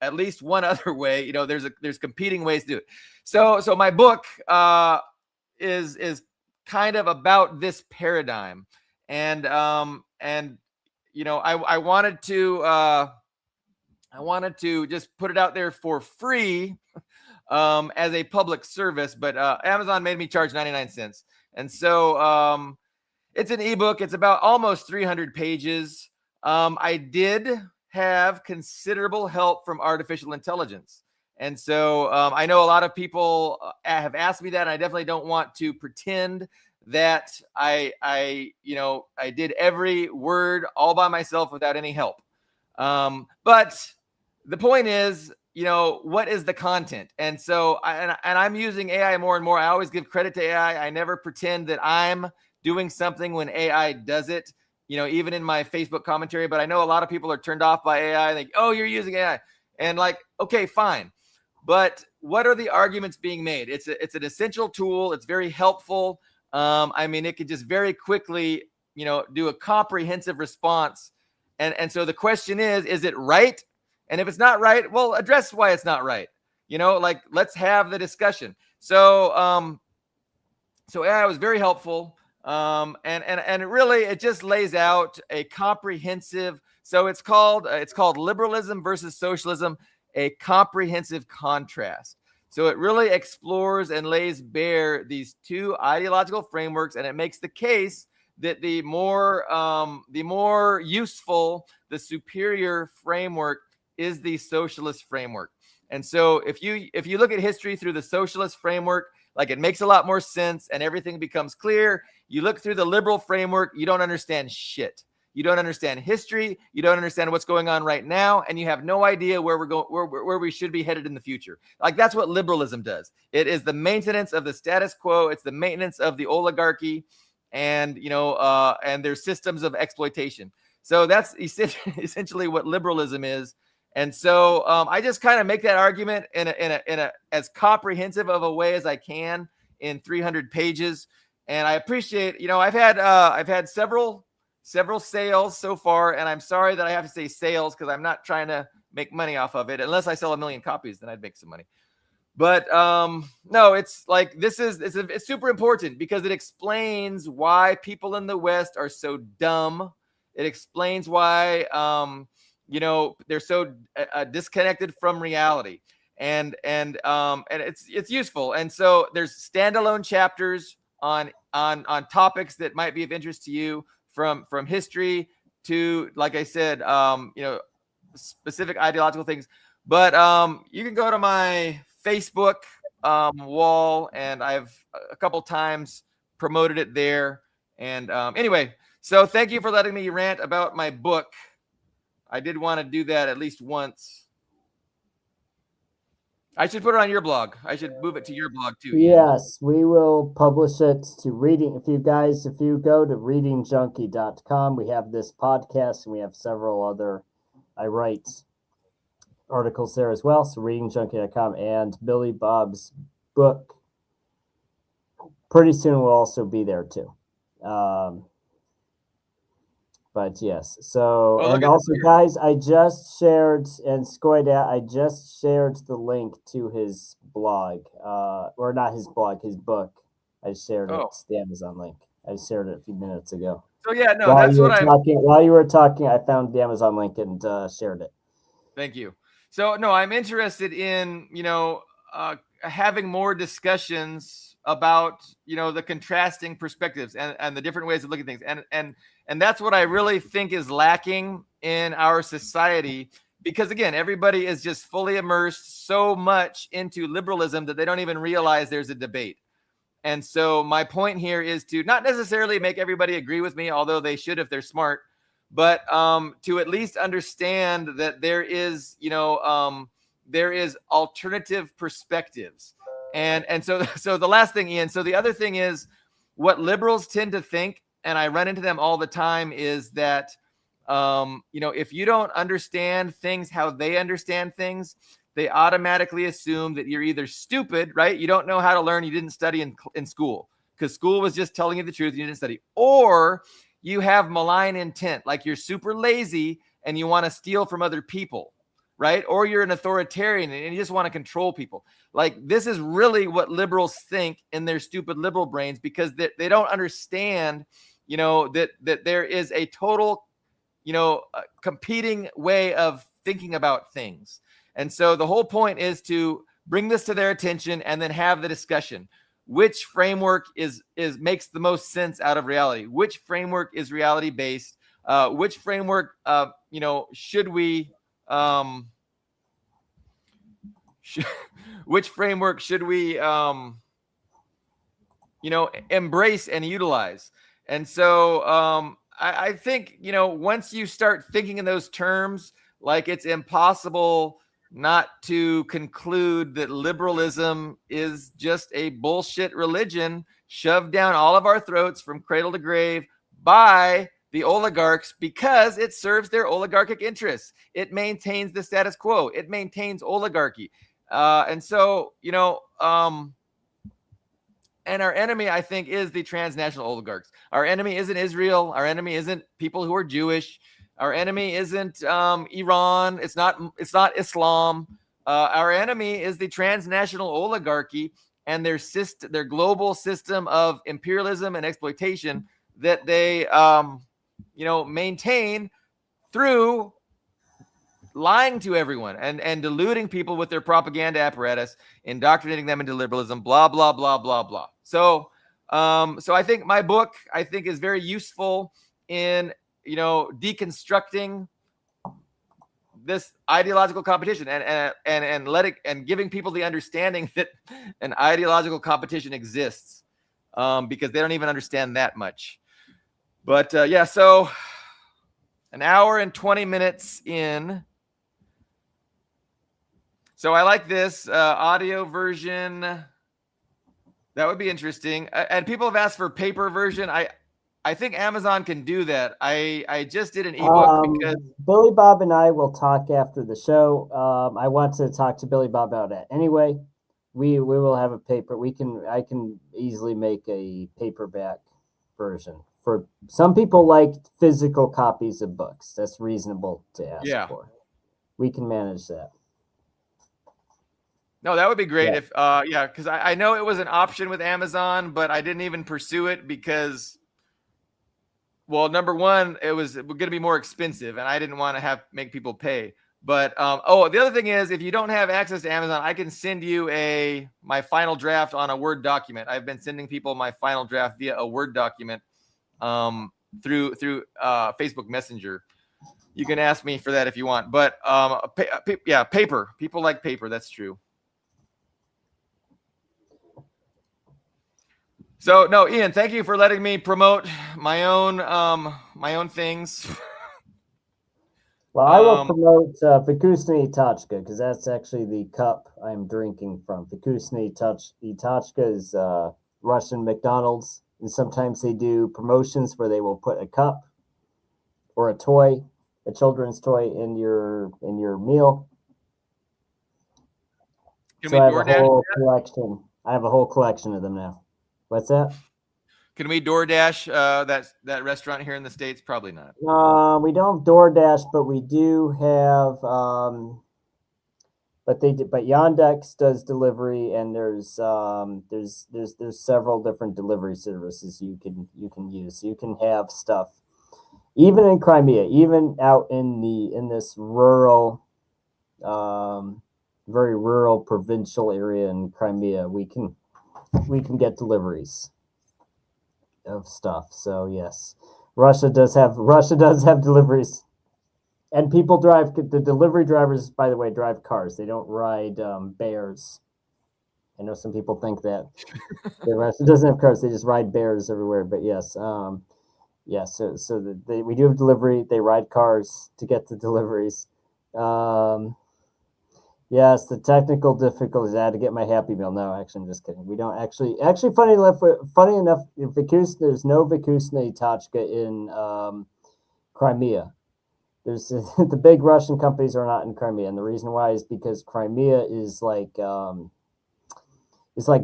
at least one other way. There's competing ways to do it. So my book is kind of about this paradigm, and I wanted to just put it out there for free as a public service, but Amazon made me charge 99 cents. And so it's an ebook. It's about almost 300 pages. I did have considerable help from artificial intelligence. And so I know a lot of people have asked me that. And I definitely don't want to pretend that I did every word all by myself without any help. But the point is, what is the content? And so, I'm using AI more and more. I always give credit to AI. I never pretend that I'm doing something when AI does it, even in my Facebook commentary. But I know a lot of people are turned off by AI. They think, oh, you're using AI. And okay, fine. But what are the arguments being made? It's an essential tool. It's very helpful. It could just very quickly, do a comprehensive response. And so the question is it right? And if it's not right, well, address why it's not right. Let's have the discussion. So AI was very helpful. And really, it just lays out a comprehensive. So it's called liberalism versus socialism, a comprehensive contrast. So it really explores and lays bare these two ideological frameworks, and it makes the case that the more useful, the superior framework is the socialist framework. And so if you look at history through the socialist framework, like, it makes a lot more sense and everything becomes clear. You look through the liberal framework, you don't understand shit. You don't understand history. You don't understand what's going on right now, and you have no idea where we're going, where we should be headed in the future. Like, that's what liberalism does. It is the maintenance of the status quo. It's the maintenance of the oligarchy, and and their systems of exploitation. So that's essentially what liberalism is. And so I just kind of make that argument in a as comprehensive of a way as I can in 300 pages. And I appreciate, I've had several sales so far, and I'm sorry that I have to say sales because I'm not trying to make money off of it. Unless I sell 1 million copies, then I'd make some money. But no, it's like it's super important because it explains why people in the West are so dumb. It explains why they're so disconnected from reality, and it's useful. And so there's standalone chapters on topics that might be of interest to you, from history to, like I said, specific ideological things. But you can go to my Facebook wall, and I've a couple times promoted it there. And anyway, so thank you for letting me rant about my book. I did want to do that at least once. I should put it on your blog. I should move it to your blog too. Ian. Yes, we will publish it to reading. If you go to readingjunkie.com, we have this podcast, and we have several other, I write articles there as well. So readingjunkie.com, and Billy Bob's book pretty soon will also be there too. But yes, so, and also, guys, I just shared, and Skoida, I just shared the link to his blog, or not his blog, his book. I shared it, the Amazon link. I shared it a few minutes ago. So yeah, no, that's what I'm talking. While you were talking, I found the Amazon link and shared it. Thank you. So no, I'm interested in having more discussions about the contrasting perspectives and the different ways of looking at things, and that's what I really think is lacking in our society, because again, everybody is just fully immersed so much into liberalism that they don't even realize there's a debate. And so my point here is to not necessarily make everybody agree with me, although they should if they're smart, but to at least understand that there is alternative perspectives. And so the last thing, Ian, so the other thing is what liberals tend to think, and I run into them all the time, is that if you don't understand things how they understand things, they automatically assume that you're either stupid, right? You don't know how to learn. You didn't study in school because school was just telling you the truth. You didn't study. Or you have malign intent, like you're super lazy and you want to steal from other people, right? Or you're an authoritarian and you just want to control people. Like, this is really what liberals think in their stupid liberal brains, because they don't understand, that there is a total, competing way of thinking about things. And so the whole point is to bring this to their attention and then have the discussion. Which framework makes the most sense out of reality? Which framework is reality based? Which framework, should we, which framework should we, embrace and utilize? And so I think, once you start thinking in those terms, like, it's impossible not to conclude that liberalism is just a bullshit religion shoved down all of our throats from cradle to grave by the oligarchs, because it serves their oligarchic interests. It maintains the status quo. It maintains oligarchy. And so, and our enemy, I think, is the transnational oligarchs. Our enemy isn't Israel. Our enemy isn't people who are Jewish. Our enemy isn't Iran. It's not Islam. Our enemy is the transnational oligarchy, and their global system of imperialism and exploitation that they maintain through lying to everyone and deluding people with their propaganda apparatus, indoctrinating them into liberalism, blah, blah, blah, blah, blah. So I think my book, is very useful in, deconstructing this ideological competition and letting and giving people the understanding that an ideological competition exists, because they don't even understand that much. But so an hour and 20 minutes in. So I like this audio version. That would be interesting. And people have asked for paper version. I think Amazon can do that. I just did an ebook because Billy Bob and I will talk after the show. I want to talk to Billy Bob about it. Anyway, we will have a paper. I can easily make a paperback version. For some people like physical copies of books. That's reasonable to ask for. We can manage that. No, that would be great if because I know it was an option with Amazon, but I didn't even pursue it because, well, number one, it was going to be more expensive, and I didn't want to make people pay. But the other thing is, if you don't have access to Amazon, I can send you my final draft on a Word document. I've been sending people my final draft via a Word document through Facebook Messenger. You can ask me for that if you want. But paper. People like paper. That's true. So no, Ian, thank you for letting me promote my own things. Well, I will promote Vykusny Itachka because that's actually the cup I'm drinking from. Vykusny Itachka is Russian McDonald's, and sometimes they do promotions where they will put a cup or a toy, a children's toy, in your meal. Can so I have a whole collection. I have a whole collection of them now. What's that? Can we DoorDash that restaurant here in the States? Probably not. We don't have DoorDash, but we do have. But Yandex does delivery, and there's several different delivery services you can use. You can have stuff, even in Crimea, even out in this rural, very rural provincial area in Crimea, we can get deliveries of stuff. So yes, Russia does have deliveries, and people drive. The delivery drivers, by the way, drive cars. They don't ride bears. I know some people think that Russia doesn't have cars; they just ride bears everywhere. But yes, So we do have delivery. They ride cars to get the deliveries. Yes, the technical difficulties. I had to get my Happy Meal. No, actually, I'm just kidding. We don't actually. Funny enough, there's no Vykusny Itachka in Crimea. There's the big Russian companies are not in Crimea, and the reason why is because Crimea is like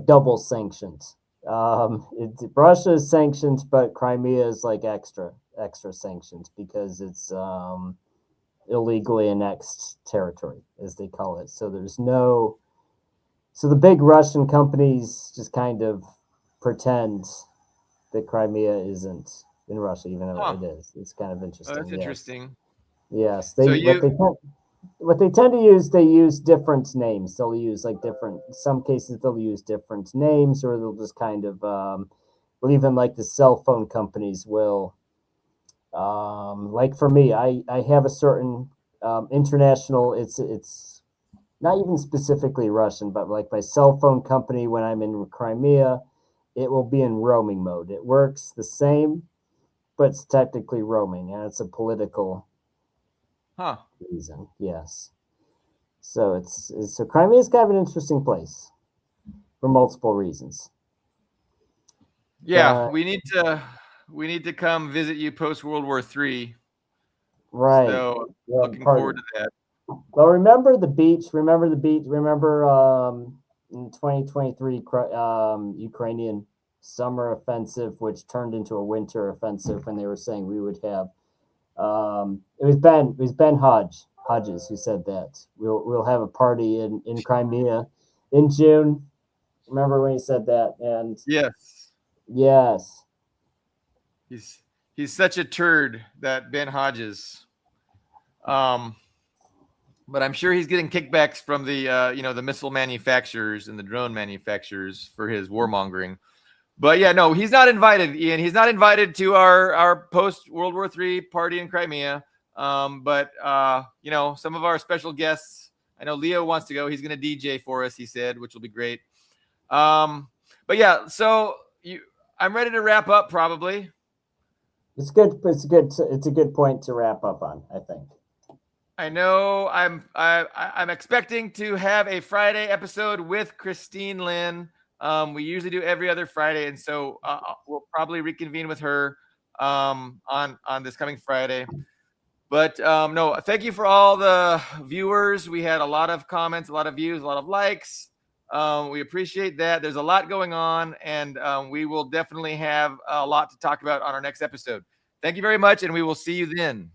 double sanctioned. Russia is sanctioned, but Crimea is like extra sanctioned because it's illegally annexed territory, as they call it. So the big Russian companies just kind of pretend that Crimea isn't in Russia, even though it is. It's kind of interesting. That's interesting. Yes, what they tend to use, they use different names. They'll use some cases they'll use different names, or they'll just kind of, even like the cell phone companies will, like for me, I have a certain international, it's not even specifically Russian, but like my cell phone company, when I'm in Crimea, it will be in roaming mode. It works the same, but it's technically roaming, and it's a political reason. Yes. So so Crimea is kind of an interesting place for multiple reasons. Yeah, we need to come visit you post World War III. Right. So looking forward to that. Well, remember the beach. Remember in 2023 Ukrainian summer offensive, which turned into a winter offensive, when they were saying we would have. It was Ben Hodges who said that we'll have a party in Crimea in June, Remember when he said that? And Yes. yes, He's such a turd, that Ben Hodges. But I'm sure he's getting kickbacks from the the missile manufacturers and the drone manufacturers for his warmongering. But yeah, no, he's not invited, Ian. He's not invited to our post World War III party in Crimea. But some of our special guests. I know Leo wants to go. He's going to DJ for us, he said, which will be great. But yeah, so I'm ready to wrap up. Probably. it's good. It's a good point to wrap up on, I think. I know I'm expecting to have a Friday episode with Christine Lynn. We usually do every other Friday, and so we'll probably reconvene with her on this coming Friday. But no, thank you for all the viewers. We had a lot of comments, a lot of views, a lot of likes. We appreciate that. There's a lot going on, and we will definitely have a lot to talk about on our next episode. Thank you very much, and we will see you then.